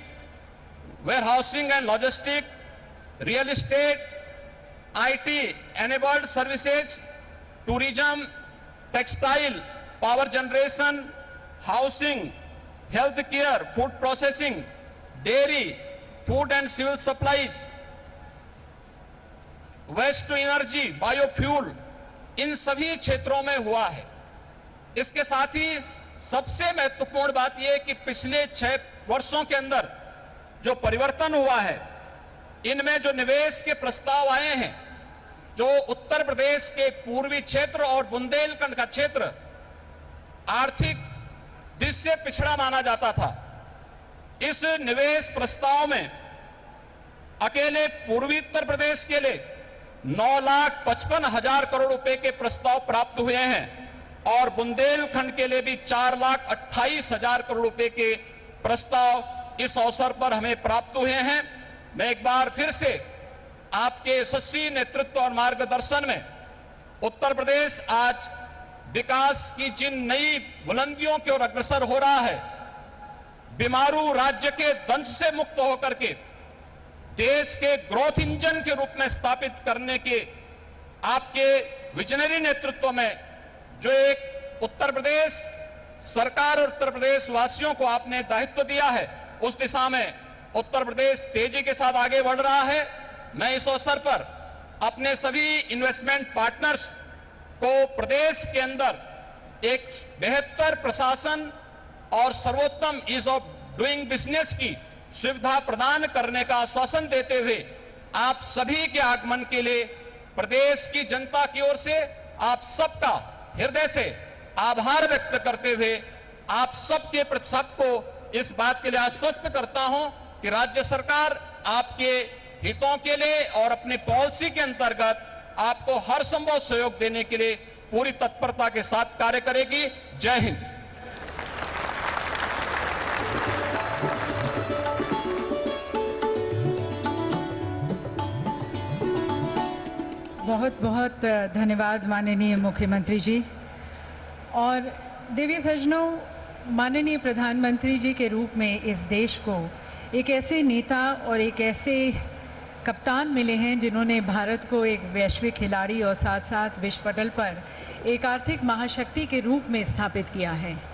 warehousing and logistic, real estate, IT enabled services, tourism, textile, power generation, housing, health care, food processing, dairy, food and civil supplies, waste to energy, biofuel, इन सभी क्षेत्रों में हुआ है। इसके साथ ही सबसे महत्वपूर्ण बात यह है कि पिछले 6 वर्षों के अंदर जो परिवर्तन हुआ है, इनमें जो निवेश के प्रस्ताव आए हैं, जो उत्तर प्रदेश के पूर्वी क्षेत्र और बुंदेलखंड का क्षेत्र आर्थिक दृष्टि से पिछड़ा माना जाता था, इस निवेश प्रस्ताव में अकेले पूर्वी उत्तर प्रदेश के लिए 9,55,000 करोड़ रुपए के प्रस्ताव प्राप्त हुए हैं और बुंदेलखंड के लिए भी 4,28,000 करोड़ रुपए के प्रस्ताव इस अवसर पर हमें प्राप्त हुए हैं। मैं एक बार फिर से आपके यशस्वी नेतृत्व और मार्गदर्शन में उत्तर प्रदेश आज विकास की जिन नई बुलंदियों की ओर अग्रसर हो रहा है, बीमारू राज्य के दंश से मुक्त होकर के देश के ग्रोथ इंजन के रूप में स्थापित करने के आपके विजनरी नेतृत्व में जो एक उत्तर प्रदेश सरकार और उत्तर प्रदेश वासियों को आपने दायित्व दिया है, उस दिशा में उत्तर प्रदेश तेजी के साथ आगे बढ़ रहा है। मैं इस अवसर पर अपने सभी इन्वेस्टमेंट पार्टनर्स को प्रदेश के अंदर एक बेहतर प्रशासन और सर्वोत्तम ईज ऑफ डूइंग बिजनेस की सुविधा प्रदान करने का आश्वासन देते हुए आप सभी के आगमन के लिए प्रदेश की जनता की ओर से आप सबका हृदय से आभार व्यक्त करते हुए आप सबके प्रति सबको इस बात के लिए आश्वस्त करता हूं कि राज्य सरकार आपके हितों के लिए और अपनी पॉलिसी के अंतर्गत आपको हर संभव सहयोग देने के लिए पूरी तत्परता के साथ कार्य करेगी। जय हिंद। बहुत बहुत धन्यवाद माननीय मुख्यमंत्री जी। और देवी सज्जनों, माननीय प्रधानमंत्री जी के रूप में इस देश को एक ऐसे नेता और एक ऐसे कप्तान मिले हैं जिन्होंने भारत को एक वैश्विक खिलाड़ी और साथ साथ विश्व पटल पर एक आर्थिक महाशक्ति के रूप में स्थापित किया है।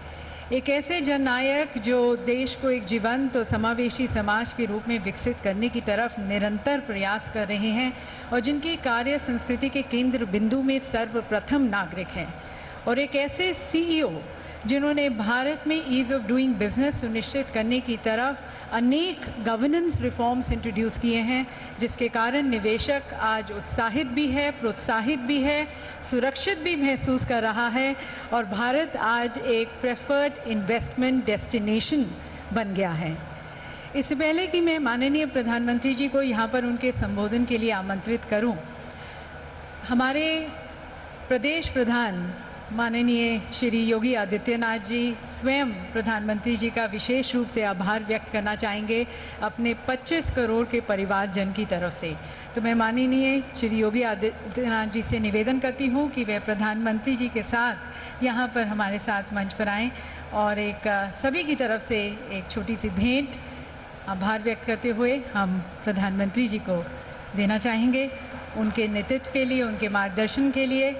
एक ऐसे जननायक जो देश को एक जीवंत और समावेशी समाज के रूप में विकसित करने की तरफ निरंतर प्रयास कर रहे हैं और जिनकी कार्य संस्कृति के केंद्र बिंदु में सर्वप्रथम नागरिक हैं। और एक ऐसे CEO जिन्होंने भारत में ईज़ ऑफ डूइंग बिजनेस सुनिश्चित करने की तरफ अनेक गवर्नेंस रिफॉर्म्स इंट्रोड्यूस किए हैं, जिसके कारण निवेशक आज उत्साहित भी है, प्रोत्साहित भी है, सुरक्षित भी महसूस कर रहा है और भारत आज एक प्रेफर्ड इन्वेस्टमेंट डेस्टिनेशन बन गया है। इससे पहले कि मैं माननीय प्रधानमंत्री जी को यहाँ पर उनके संबोधन के लिए आमंत्रित करूँ, हमारे प्रदेश प्रधान माननीय श्री योगी आदित्यनाथ जी स्वयं प्रधानमंत्री जी का विशेष रूप से आभार व्यक्त करना चाहेंगे अपने 25 करोड़ के परिवारजन की तरफ से। तो मैं माननीय श्री योगी आदित्यनाथ जी से निवेदन करती हूँ कि वे प्रधानमंत्री जी के साथ यहाँ पर हमारे साथ मंच पर आएँ और एक सभी की तरफ से एक छोटी सी भेंट आभार व्यक्त करते हुए हम प्रधानमंत्री जी को देना चाहेंगे, उनके नेतृत्व के लिए, उनके मार्गदर्शन के लिए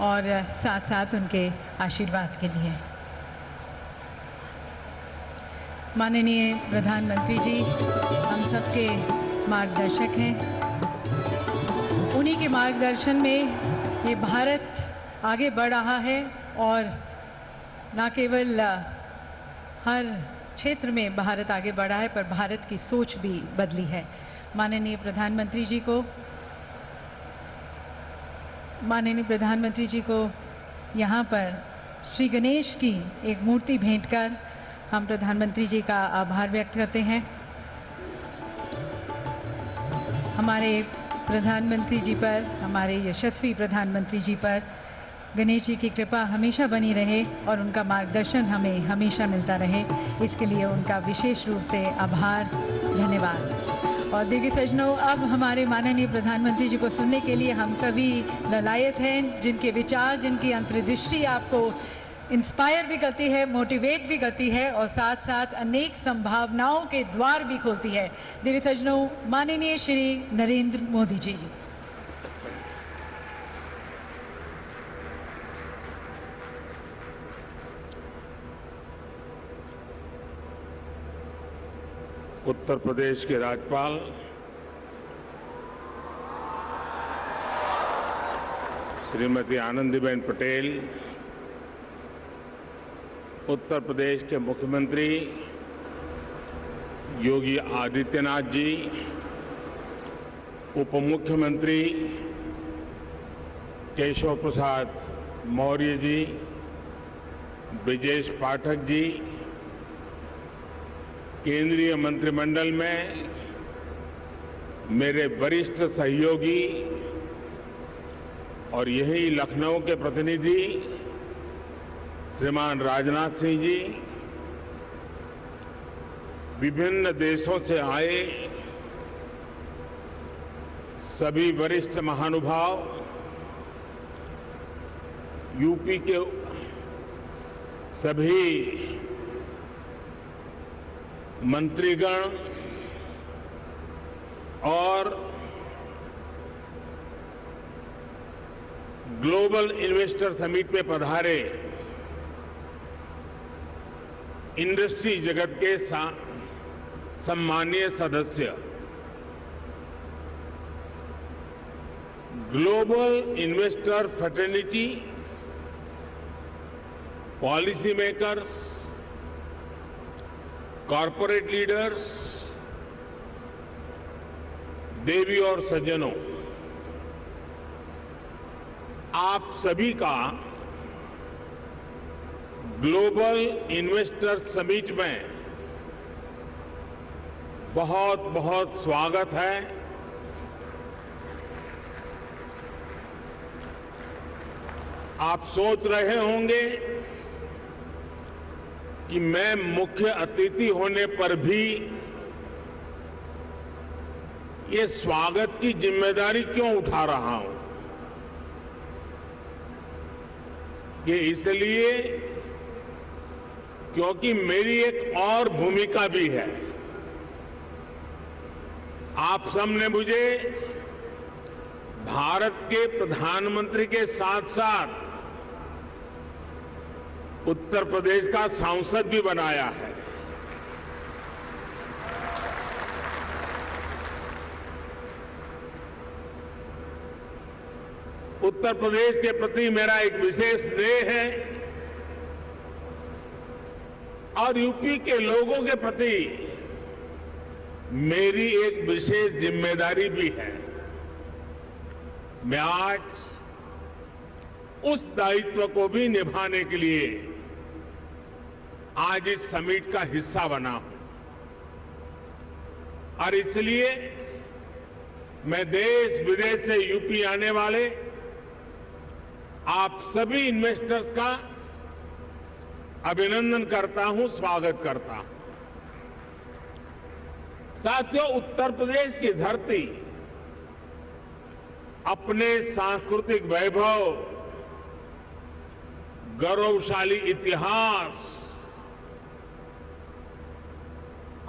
और साथ साथ उनके आशीर्वाद के लिए। माननीय प्रधानमंत्री जी हम सबके मार्गदर्शक हैं। उन्हीं के मार्गदर्शन में ये भारत आगे बढ़ रहा है और न केवल हर क्षेत्र में भारत आगे बढ़ा है पर भारत की सोच भी बदली है। माननीय प्रधानमंत्री जी को यहाँ पर श्री गणेश की एक मूर्ति भेंट कर हम प्रधानमंत्री जी का आभार व्यक्त करते हैं। हमारे प्रधानमंत्री जी पर, हमारे यशस्वी प्रधानमंत्री जी पर गणेश जी की कृपा हमेशा बनी रहे और उनका मार्गदर्शन हमें हमेशा मिलता रहे, इसके लिए उनका विशेष रूप से आभार, धन्यवाद। और देखिए सज्जनों, अब हमारे माननीय प्रधानमंत्री जी को सुनने के लिए हम सभी ललायत हैं, जिनके विचार, जिनकी अंतर्दृष्टि आपको इंस्पायर भी करती है, मोटिवेट भी करती है और साथ साथ अनेक संभावनाओं के द्वार भी खोलती है। देवी सज्जनों, माननीय श्री नरेंद्र मोदी जी। उत्तर प्रदेश के राज्यपाल श्रीमती आनंदीबेन पटेल, उत्तर प्रदेश के मुख्यमंत्री योगी आदित्यनाथ जी, उप मुख्यमंत्री केशव प्रसाद मौर्य जी, ब्रिजेश पाठक जी, केंद्रीय मंत्रिमंडल में मेरे वरिष्ठ सहयोगी और यही लखनऊ के प्रतिनिधि श्रीमान राजनाथ सिंह जी, विभिन्न देशों से आए सभी वरिष्ठ महानुभाव, यूपी के सभी मंत्रीगण और ग्लोबल इन्वेस्टर समिट में पधारे इंडस्ट्री जगत के सम्मानीय सदस्य, global investor fraternity, policy makers, corporate leaders, देवी और सज्जनों, आप सभी का ग्लोबल इन्वेस्टर समिट में बहुत बहुत स्वागत है। आप सोच रहे होंगे कि मैं मुख्य अतिथि होने पर भी ये स्वागत की जिम्मेदारी क्यों उठा रहा हूं। ये इसलिए क्योंकि मेरी एक और भूमिका भी है। आप सबने मुझे भारत के प्रधानमंत्री के साथ साथ उत्तर प्रदेश का सांसद भी बनाया है। उत्तर प्रदेश के प्रति मेरा एक विशेष स्नेह है और यूपी के लोगों के प्रति मेरी एक विशेष जिम्मेदारी भी है। मैं आज उस दायित्व को भी निभाने के लिए आज इस समिट का हिस्सा बना हूं और इसलिए मैं देश विदेश से यूपी आने वाले आप सभी इन्वेस्टर्स का अभिनंदन करता हूं, स्वागत करता हूं। साथियों, उत्तर प्रदेश की धरती अपने सांस्कृतिक वैभव, गौरवशाली इतिहास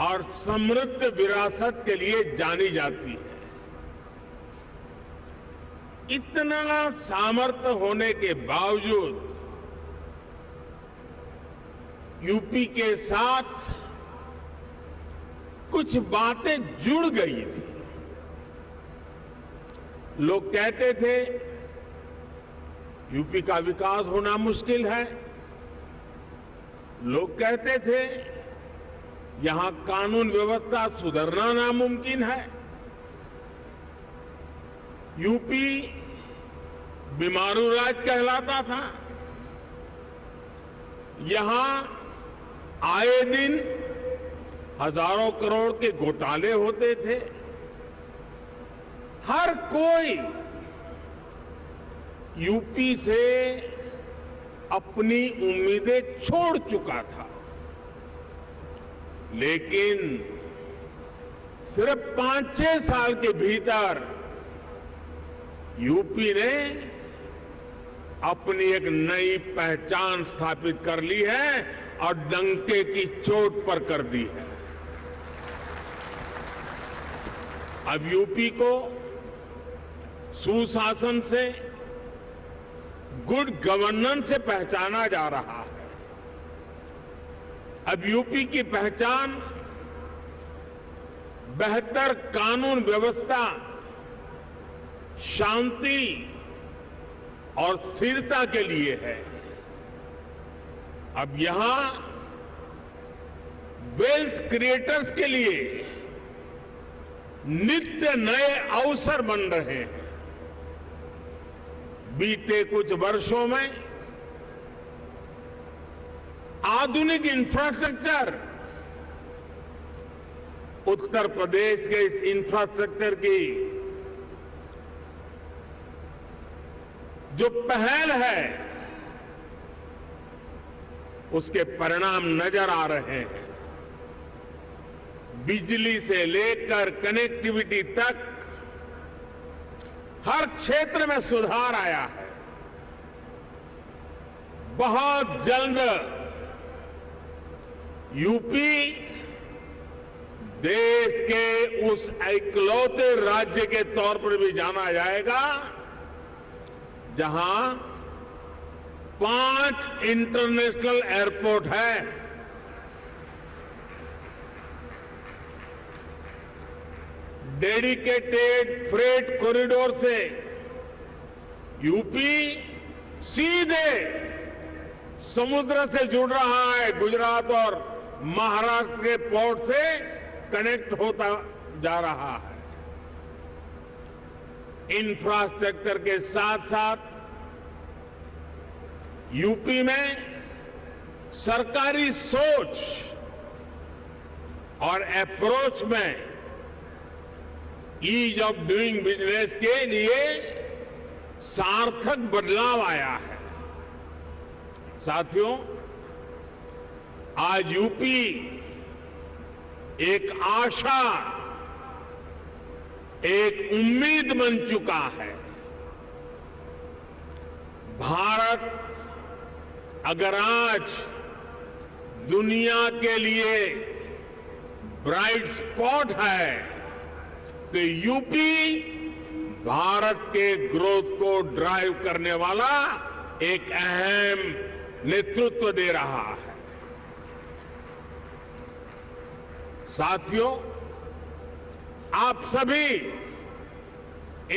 और समृद्ध विरासत के लिए जानी जाती है। इतना सामर्थ्य होने के बावजूद यूपी के साथ कुछ बातें जुड़ गई थी। लोग कहते थे यूपी का विकास होना मुश्किल है, लोग कहते थे यहां कानून व्यवस्था सुधरना नामुमकिन है, यूपी बीमारू राज कहलाता था, यहां आए दिन हजारों करोड़ के घोटाले होते थे, हर कोई यूपी से अपनी उम्मीदें छोड़ चुका था। लेकिन सिर्फ 5-6 साल के भीतर यूपी ने अपनी एक नई पहचान स्थापित कर ली है और डंके की चोट पर कर दी है। अब यूपी को सुशासन से, गुड गवर्नेंस से पहचाना जा रहा है। अब यूपी की पहचान बेहतर कानून व्यवस्था, शांति और स्थिरता के लिए है। अब यहां वेल्थ क्रिएटर्स के लिए नित्य नए अवसर बन रहे हैं। बीते कुछ वर्षों में आधुनिक इंफ्रास्ट्रक्चर, उत्तर प्रदेश के इस इंफ्रास्ट्रक्चर की जो पहल है उसके परिणाम नजर आ रहे हैं। बिजली से लेकर कनेक्टिविटी तक हर क्षेत्र में सुधार आया है। बहुत जल्द यूपी देश के उस इकलौते राज्य के तौर पर भी जाना जाएगा जहां 5 इंटरनेशनल एयरपोर्ट है। डेडिकेटेड फ्रेट कॉरिडोर से यूपी सीधे समुद्र से जुड़ रहा है, गुजरात और महाराष्ट्र के पोर्ट से कनेक्ट होता जा रहा है। इंफ्रास्ट्रक्चर के साथ साथ यूपी में सरकारी सोच और अप्रोच में ईज ऑफ डूइंग बिजनेस के लिए सार्थक बदलाव आया है। साथियों, आज यूपी एक आशा, एक उम्मीद बन चुका है। भारत अगर आज दुनिया के लिए ब्राइट स्पॉट है तो यूपी भारत के ग्रोथ को ड्राइव करने वाला एक अहम नेतृत्व दे रहा है। साथियों, आप सभी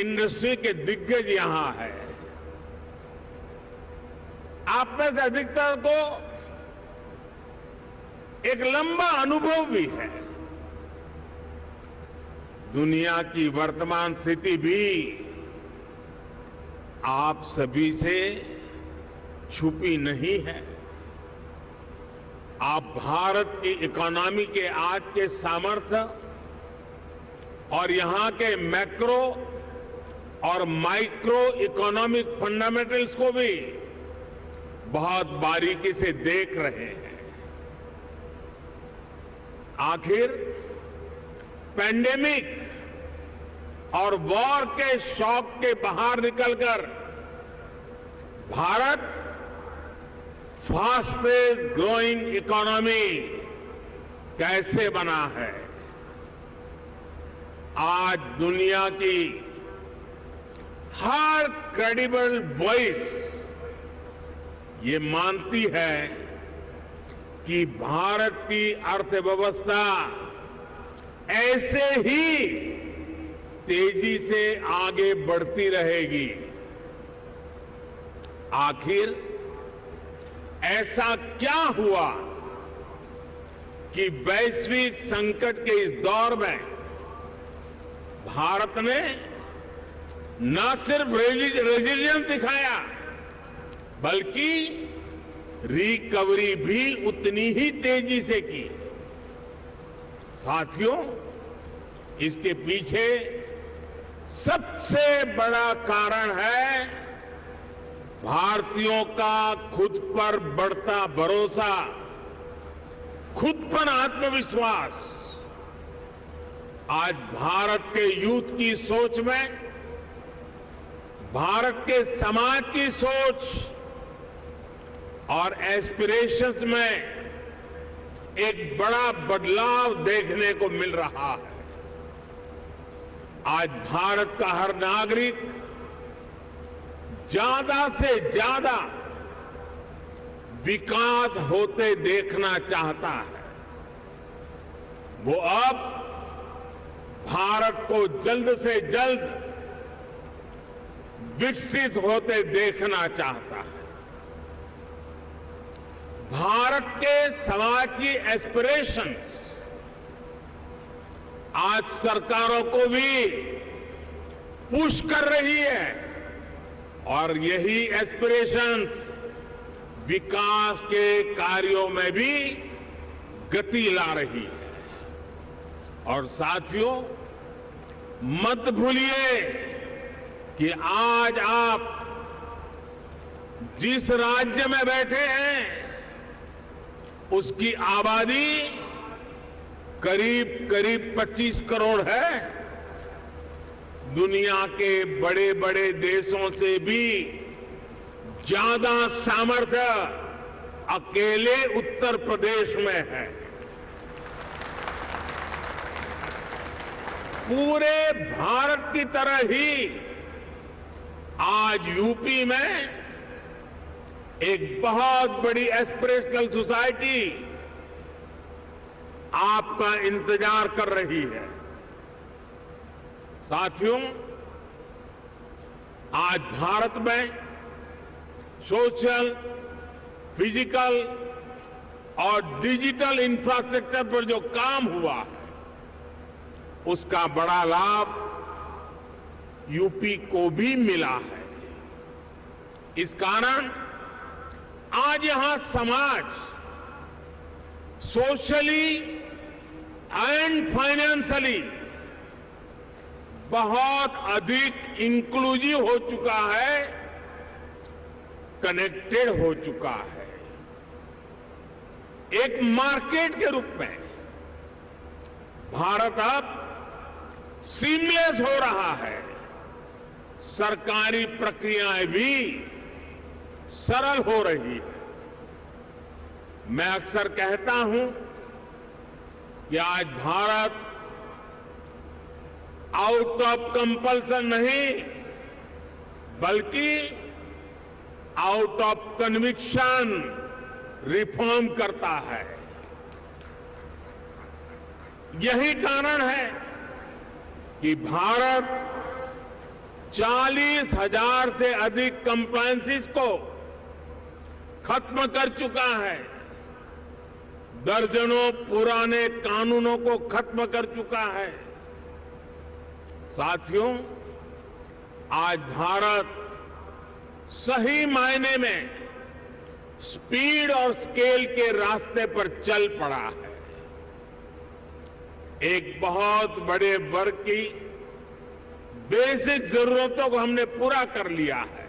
इंडस्ट्री के दिग्गज यहां हैं। आप में से अधिकतर को एक लंबा अनुभव भी है। दुनिया की वर्तमान स्थिति भी आप सभी से छुपी नहीं है। आप भारत की इकोनॉमी के आज के सामर्थ्य और यहां के मैक्रो और माइक्रो इकोनॉमिक फंडामेंटल्स को भी बहुत बारीकी से देख रहे हैं। आखिर पैंडेमिक और वॉर के शॉक के बाहर निकलकर भारत फास्टेस्ट ग्रोइंग इकोनॉमी कैसे बना है। आज दुनिया की हर क्रेडिबल वॉइस ये मानती है कि भारत की अर्थव्यवस्था ऐसे ही तेजी से आगे बढ़ती रहेगी। आखिर ऐसा क्या हुआ कि वैश्विक संकट के इस दौर में भारत ने न सिर्फ रेजिलियंस दिखाया बल्कि रिकवरी भी उतनी ही तेजी से की। साथियों, इसके पीछे सबसे बड़ा कारण है भारतीयों का खुद पर बढ़ता भरोसा, खुद पर आत्मविश्वास। आज भारत के यूथ की सोच में, भारत के समाज की सोच और एस्पिरेशंस में एक बड़ा बदलाव देखने को मिल रहा है। आज भारत का हर नागरिक ज्यादा से ज्यादा विकास होते देखना चाहता है। वो अब भारत को जल्द से जल्द विकसित होते देखना चाहता है। भारत के समाज की एस्पिरेशंस आज सरकारों को भी पुश कर रही है और यही एस्पिरेशंस विकास के कार्यों में भी गति ला रही है। और साथियों, मत भूलिए कि आज आप जिस राज्य में बैठे हैं उसकी आबादी करीब 25 करोड़ है। दुनिया के बड़े बड़े देशों से भी ज्यादा सामर्थ्य अकेले उत्तर प्रदेश में है। पूरे भारत की तरह ही आज यूपी में एक बहुत बड़ी एस्पिरेशनल सोसाइटी आपका इंतजार कर रही है। साथियों, आज भारत में सोशल, फिजिकल और डिजिटल इंफ्रास्ट्रक्चर पर जो काम हुआ है उसका बड़ा लाभ यूपी को भी मिला है। इस कारण आज यहां समाज सोशली एंड फाइनेंशियली बहुत अधिक इंक्लूसिव हो चुका है, कनेक्टेड हो चुका है। एक मार्केट के रूप में भारत अब सीमलेस हो रहा है। सरकारी प्रक्रियाएं भी सरल हो रही है। मैं अक्सर कहता हूं कि आज भारत आउट ऑफ कंपल्सन नहीं बल्कि आउट ऑफ कन्विक्शन रिफॉर्म करता है। यही कारण है कि भारत 40,000 से अधिक कंप्लायंसेस को खत्म कर चुका है, दर्जनों पुराने कानूनों को खत्म कर चुका है। साथियों, आज भारत सही मायने में स्पीड और स्केल के रास्ते पर चल पड़ा है। एक बहुत बड़े वर्ग की बेसिक जरूरतों को हमने पूरा कर लिया है,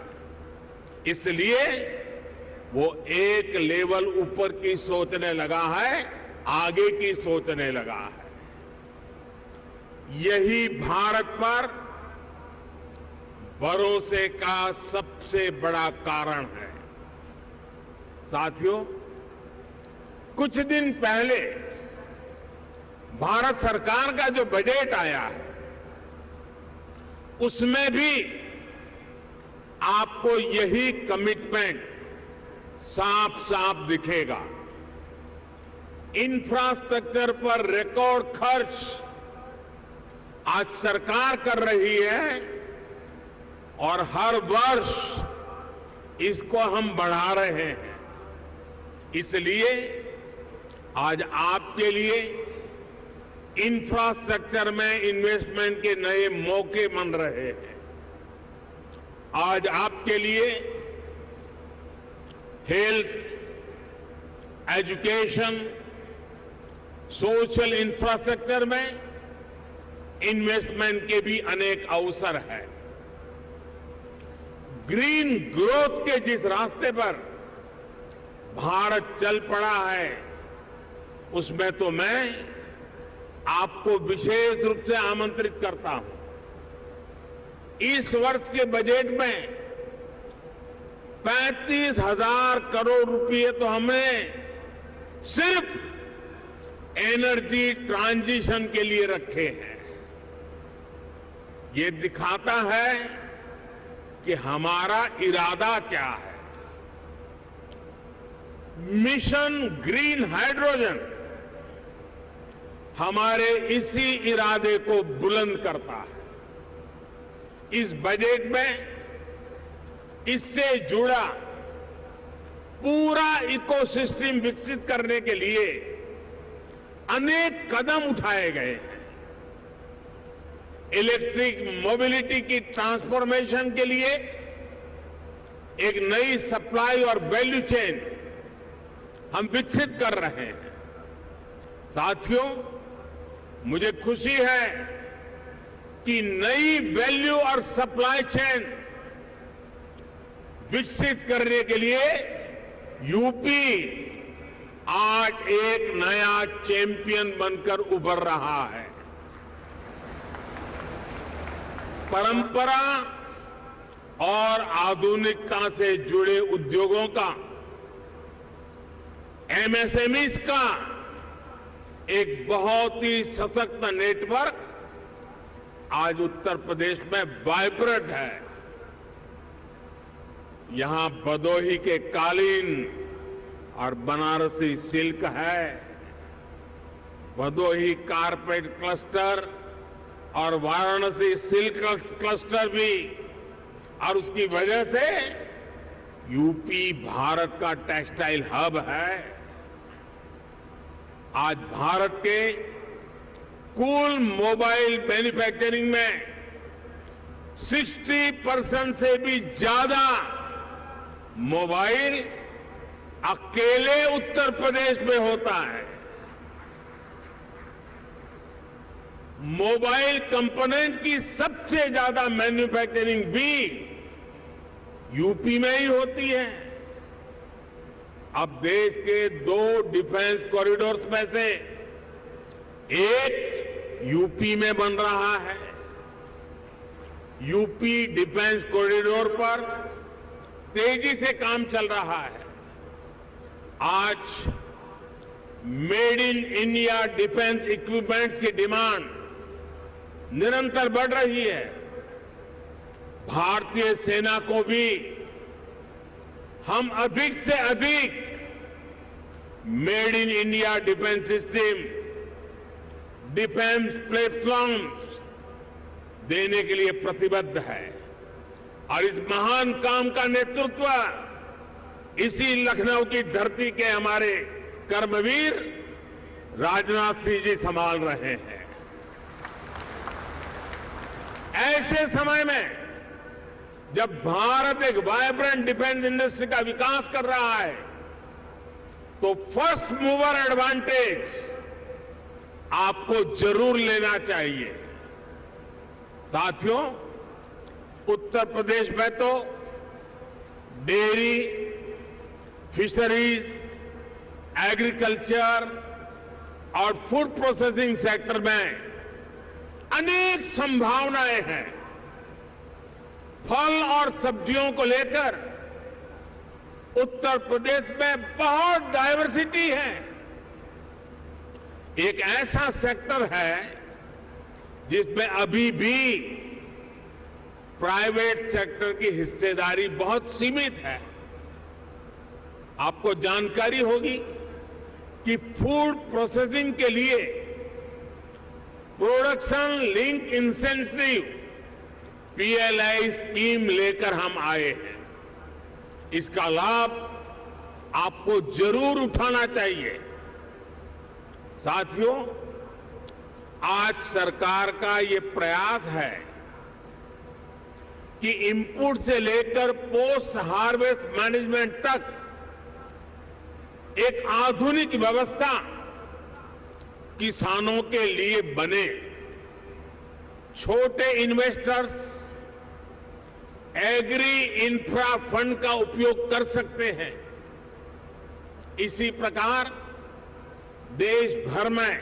इसलिए वो एक लेवल ऊपर की सोचने लगा है, आगे की सोचने लगा है। यही भारत पर भरोसे का सबसे बड़ा कारण है। साथियों, कुछ दिन पहले भारत सरकार का जो बजट आया है उसमें भी आपको यही कमिटमेंट साफ साफ दिखेगा। इंफ्रास्ट्रक्चर पर रिकॉर्ड खर्च आज सरकार कर रही है और हर वर्ष इसको हम बढ़ा रहे हैं। इसलिए आज आपके लिए इंफ्रास्ट्रक्चर में इन्वेस्टमेंट के नए मौके बन रहे हैं। आज आपके लिए हेल्थ, एजुकेशन, सोशल इंफ्रास्ट्रक्चर में इन्वेस्टमेंट के भी अनेक अवसर हैं। ग्रीन ग्रोथ के जिस रास्ते पर भारत चल पड़ा है, उसमें तो मैं आपको विशेष रूप से आमंत्रित करता हूं। इस वर्ष के बजट में 35,000 करोड़ रुपए तो हमने सिर्फ एनर्जी ट्रांजिशन के लिए रखे हैं। ये दिखाता है कि हमारा इरादा क्या है। मिशन ग्रीन हाइड्रोजन हमारे इसी इरादे को बुलंद करता है। इस बजट में इससे जुड़ा पूरा इकोसिस्टम विकसित करने के लिए अनेक कदम उठाए गए हैं। इलेक्ट्रिक मोबिलिटी की ट्रांसफॉर्मेशन के लिए एक नई सप्लाई और वैल्यू चेन हम विकसित कर रहे हैं। साथियों, मुझे खुशी है कि नई वैल्यू और सप्लाई चेन विकसित करने के लिए यूपी आज एक नया चैंपियन बनकर उभर रहा है। परंपरा और आधुनिकता से जुड़े उद्योगों का, एमएसएमईज का एक बहुत ही सशक्त नेटवर्क आज उत्तर प्रदेश में वाइब्रेंट है। यहां भदोही के कालीन और बनारसी सिल्क है, भदोही कारपेट क्लस्टर और वाराणसी सिल्क क्लस्टर भी, और उसकी वजह से यूपी भारत का टेक्सटाइल हब है। आज भारत के कुल मोबाइल मैन्युफैक्चरिंग में 60% से भी ज्यादा मोबाइल अकेले उत्तर प्रदेश में होता है। मोबाइल कंपोनेंट की सबसे ज्यादा मैन्युफैक्चरिंग भी यूपी में ही होती है। अब देश के 2 डिफेंस कॉरिडोर्स में से एक यूपी में बन रहा है। यूपी डिफेंस कॉरिडोर पर तेजी से काम चल रहा है। आज made in India defence equipments की डिमांड निरंतर बढ़ रही है। भारतीय सेना को भी हम अधिक से अधिक made in India defence system, defence platforms देने के लिए प्रतिबद्ध है। और इस महान काम का नेतृत्व इसी लखनऊ की धरती के हमारे कर्मवीर राजनाथ सिंह जी संभाल रहे हैं। ऐसे समय में जब भारत एक वाइब्रेंट डिफेंस इंडस्ट्री का विकास कर रहा है, तो फर्स्ट मूवर एडवांटेज आपको जरूर लेना चाहिए। साथियों, उत्तर प्रदेश में तो डेयरी, फिशरीज, एग्रीकल्चर और फूड प्रोसेसिंग सेक्टर में अनेक संभावनाएं हैं। फल और सब्जियों को लेकर उत्तर प्रदेश में बहुत डाइवर्सिटी है। एक ऐसा सेक्टर है जिसमें अभी भी प्राइवेट सेक्टर की हिस्सेदारी बहुत सीमित है। आपको जानकारी होगी कि फूड प्रोसेसिंग के लिए production link incentive PLI scheme लेकर हम आए हैं। इसका लाभ आपको जरूर उठाना चाहिए। साथियों, आज सरकार का ये प्रयास है कि इनपुट से लेकर पोस्ट हार्वेस्ट मैनेजमेंट तक एक आधुनिक व्यवस्था किसानों के लिए बने। छोटे इन्वेस्टर्स एग्री इंफ्रा फंड का उपयोग कर सकते हैं। इसी प्रकार देश भर में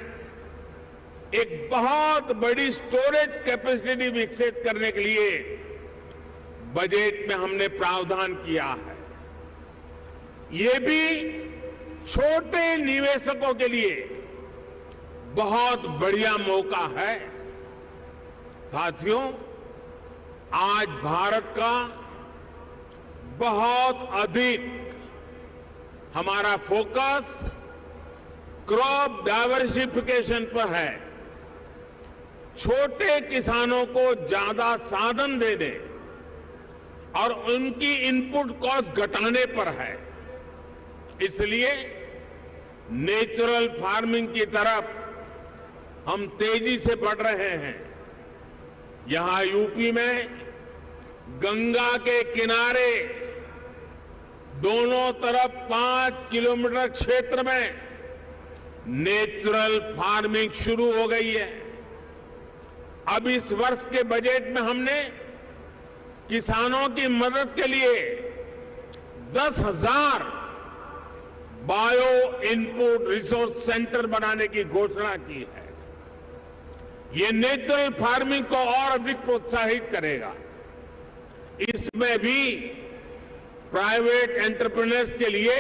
एक बहुत बड़ी स्टोरेज कैपेसिटी विकसित करने के लिए बजट में हमने प्रावधान किया है। ये भी छोटे निवेशकों के लिए बहुत बढ़िया मौका है। साथियों, आज भारत का बहुत अधिक हमारा फोकस क्रॉप डाइवर्सिफिकेशन पर है। छोटे किसानों को ज्यादा साधन देने और उनकी इनपुट कॉस्ट घटाने पर है। इसलिए नेचुरल फार्मिंग की तरफ हम तेजी से बढ़ रहे हैं। यहां यूपी में गंगा के किनारे दोनों तरफ 5 किलोमीटर क्षेत्र में नेचुरल फार्मिंग शुरू हो गई है। अब इस वर्ष के बजट में हमने किसानों की मदद के लिए 10,000 बायो इनपुट रिसोर्स सेंटर बनाने की घोषणा की है। ये नेचुरल फार्मिंग को और अधिक प्रोत्साहित करेगा। इसमें भी प्राइवेट एंटरप्रेन्योर्स के लिए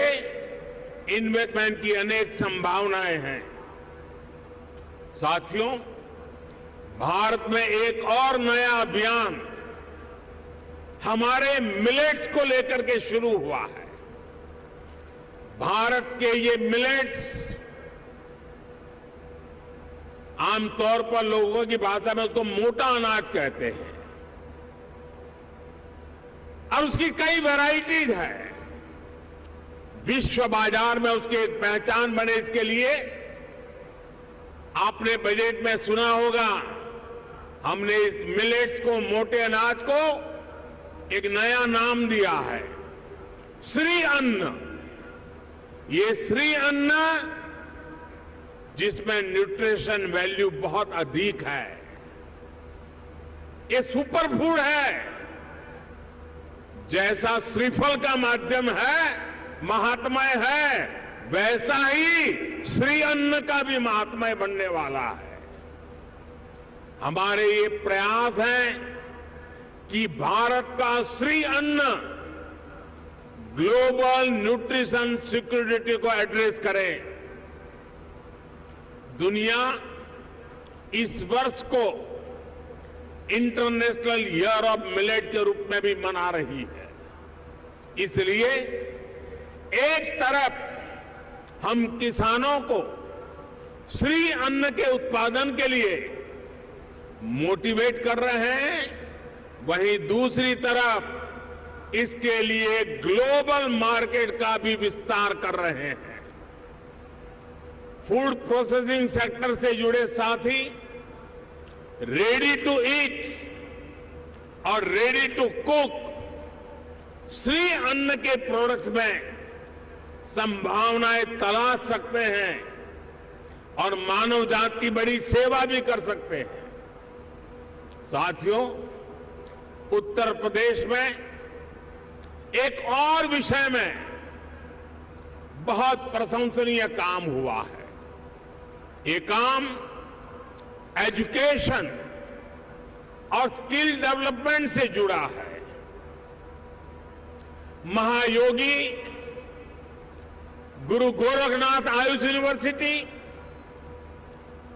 इन्वेस्टमेंट की अनेक संभावनाएं हैं। साथियों, भारत में एक और नया अभियान हमारे मिलेट्स को लेकर के शुरू हुआ है। भारत के ये मिलेट्स आमतौर पर लोगों की भाषा में उसको मोटा अनाज कहते हैं और उसकी कई वैरायटीज है। विश्व बाजार में उसकी एक पहचान बने, इसके लिए आपने बजट में सुना होगा, हमने इस मिलेट्स को, मोटे अनाज को एक नया नाम दिया है, श्री अन्न। ये श्री अन्न जिसमें न्यूट्रिशन वैल्यू बहुत अधिक है, ये सुपर फूड है। जैसा श्रीफल का माध्यम है, महात्मय है, वैसा ही श्री अन्न का भी महात्मय बनने वाला है। हमारे ये प्रयास है कि भारत का श्री अन्न ग्लोबल न्यूट्रिशन सिक्योरिटी को एड्रेस करे। दुनिया इस वर्ष को इंटरनेशनल ईयर ऑफ मिलेट के रूप में भी मना रही है। इसलिए एक तरफ हम किसानों को श्री अन्न के उत्पादन के लिए मोटिवेट कर रहे हैं, वहीं दूसरी तरफ इसके लिए ग्लोबल मार्केट का भी विस्तार कर रहे हैं। फूड प्रोसेसिंग सेक्टर से जुड़े साथी रेडी टू ईट और रेडी टू कुक श्री अन्न के प्रोडक्ट्स में संभावनाएं तलाश सकते हैं और मानव जाति की बड़ी सेवा भी कर सकते हैं। साथियों, उत्तर प्रदेश में एक और विषय में बहुत प्रशंसनीय काम हुआ है। ये काम एजुकेशन और स्किल डेवलपमेंट से जुड़ा है। Mahayogi Guru Gorakhnath Ayush university,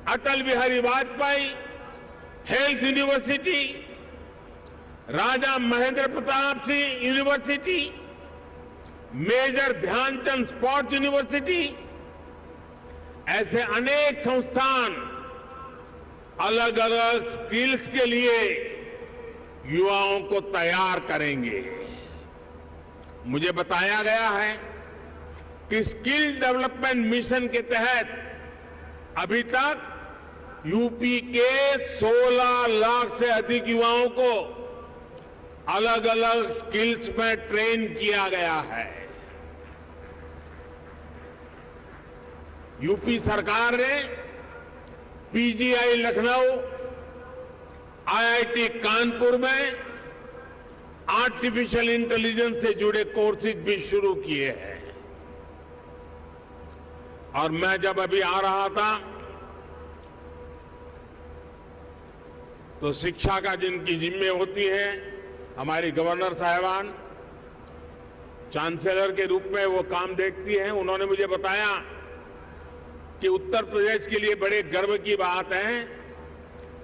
Atal Bihari Vajpayee health university, Raja Mahendra Pratap Singh university, Major Dhyanchand sports university, ऐसे अनेक संस्थान अलग अलग स्किल्स के लिए युवाओं को तैयार करेंगे। मुझे बताया गया है कि स्किल डेवलपमेंट मिशन के तहत अभी तक यूपी के 16 लाख से अधिक युवाओं को अलग अलग स्किल्स में ट्रेन किया गया है। यूपी सरकार ने पीजीआई लखनऊ, आईआईटी कानपुर में आर्टिफिशियल इंटेलिजेंस से जुड़े कोर्सेज भी शुरू किए हैं। और मैं जब अभी आ रहा था तो शिक्षा का जिनकी जिम्मे होती है, हमारी गवर्नर साहिबान चांसलर के रूप में वो काम देखती हैं, उन्होंने मुझे बताया कि उत्तर प्रदेश के लिए बड़े गर्व की बात है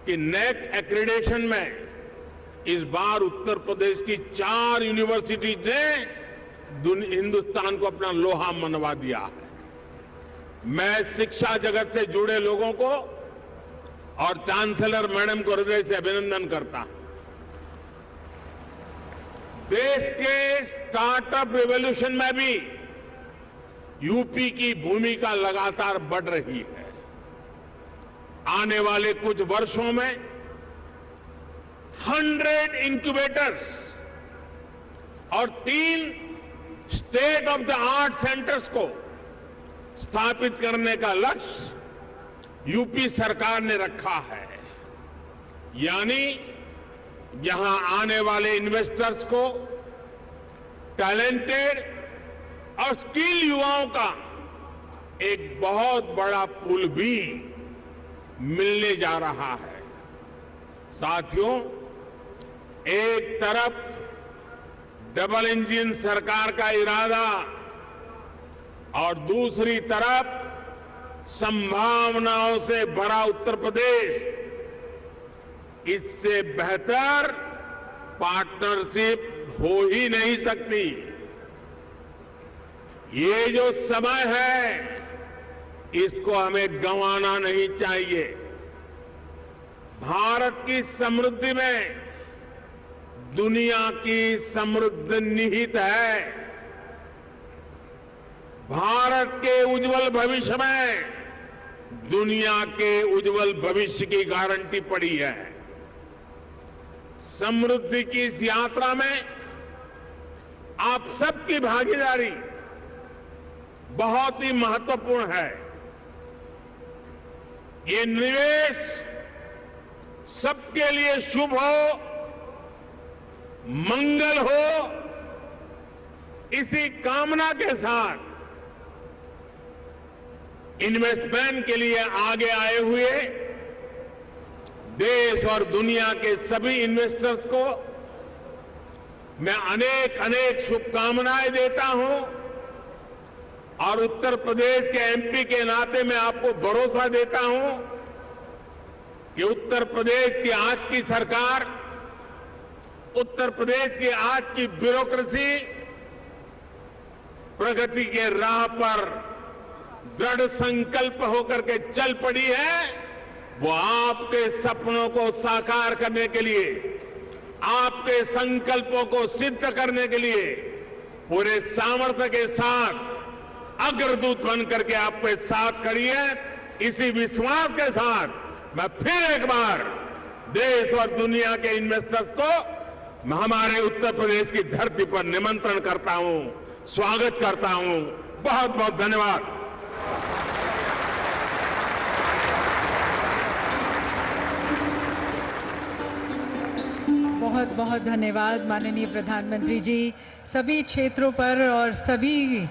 कि नेक एक्रेडिटेशन में इस बार उत्तर प्रदेश की 4 यूनिवर्सिटीज ने हिंदुस्तान को अपना लोहा मनवा दिया है। मैं शिक्षा जगत से जुड़े लोगों को और चांसलर मैडम को हृदय से अभिनंदन करता हूं। देश के स्टार्टअप रिवॉल्यूशन में भी यूपी की भूमिका लगातार बढ़ रही है। आने वाले कुछ वर्षों में 100 इंक्यूबेटर्स और 3 state of the art centres को स्थापित करने का लक्ष्य यूपी सरकार ने रखा है। यानी यहां आने वाले इन्वेस्टर्स को टैलेंटेड और स्किल युवाओं का एक बहुत बड़ा पूल भी मिलने जा रहा है। साथियों, एक तरफ डबल इंजन सरकार का इरादा और दूसरी तरफ संभावनाओं से भरा उत्तर प्रदेश, इससे बेहतर पार्टनरशिप हो ही नहीं सकती। ये जो समय है इसको हमें गंवाना नहीं चाहिए। भारत की समृद्धि में दुनिया की समृद्धि निहित है। भारत के उज्जवल भविष्य में दुनिया के उज्जवल भविष्य की गारंटी पड़ी है। समृद्धि की इस यात्रा में आप सबकी भागीदारी बहुत ही महत्वपूर्ण है। ये निवेश सबके लिए शुभ हो, मंगल हो, इसी कामना के साथ इन्वेस्टमेंट के लिए आगे आए हुए देश और दुनिया के सभी इन्वेस्टर्स को मैं अनेक अनेक शुभकामनाएं देता हूं। और उत्तर प्रदेश के एमपी के नाते मैं आपको भरोसा देता हूं कि उत्तर प्रदेश की आज की सरकार, उत्तर प्रदेश की आज की ब्यूरोक्रेसी प्रगति के राह पर दृढ़ संकल्प होकर के चल पड़ी है। वो आपके सपनों को साकार करने के लिए, आपके संकल्पों को सिद्ध करने के लिए पूरे सामर्थ्य के साथ अग्रदूत बन करके आपके साथ खड़ी है। इसी विश्वास के साथ मैं फिर एक बार देश और दुनिया के इन्वेस्टर्स को हमारे उत्तर प्रदेश की धरती पर निमंत्रण करता हूं, स्वागत करता हूं। बहुत बहुत धन्यवाद। बहुत बहुत धन्यवाद माननीय प्रधानमंत्री जी। सभी क्षेत्रों पर और सभी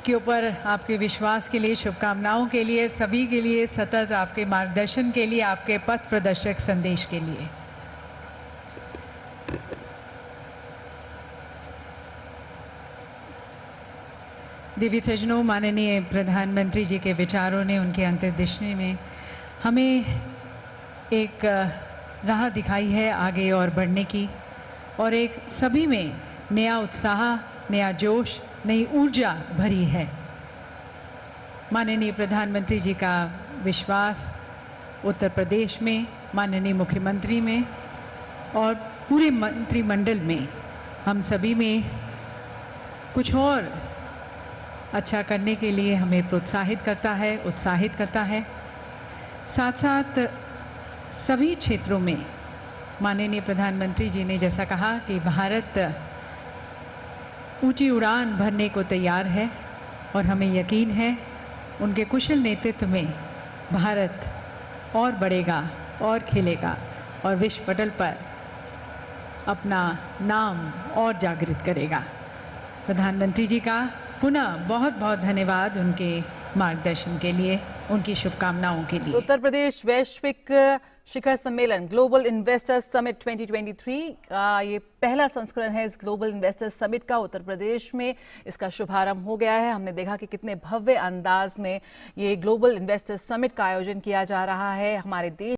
के ऊपर आपके विश्वास के लिए, शुभकामनाओं के लिए, सभी के लिए सतत आपके मार्गदर्शन के लिए, आपके पथ प्रदर्शक संदेश के लिए। देवी सज्जनों, माननीय प्रधानमंत्री जी के विचारों ने, उनके अंतर्दृष्टि में हमें एक राह दिखाई है आगे और बढ़ने की, और एक सभी में नया उत्साह, नया जोश, नई ऊर्जा भरी है। माननीय प्रधानमंत्री जी का विश्वास उत्तर प्रदेश में, माननीय मुख्यमंत्री में और पूरे मंत्रिमंडल में, हम सभी में कुछ और अच्छा करने के लिए हमें प्रोत्साहित करता है, उत्साहित करता है। साथ साथ सभी क्षेत्रों में माननीय प्रधानमंत्री जी ने जैसा कहा कि भारत ऊंची उड़ान भरने को तैयार है और हमें यकीन है उनके कुशल नेतृत्व में भारत और बढ़ेगा और खिलेगा और विश्व पटल पर अपना नाम और जागृत करेगा। प्रधानमंत्री जी का पुनः बहुत बहुत धन्यवाद उनके मार्गदर्शन के लिए, उनकी शुभकामनाओं के लिए। उत्तर प्रदेश वैश्विक शिखर सम्मेलन ग्लोबल इन्वेस्टर्स समिट 2023 का ये पहला संस्करण है। इस ग्लोबल इन्वेस्टर्स समिट का उत्तर प्रदेश में इसका शुभारंभ हो गया है। हमने देखा कि कितने भव्य अंदाज में ये ग्लोबल इन्वेस्टर्स समिट का आयोजन किया जा रहा है। हमारे देश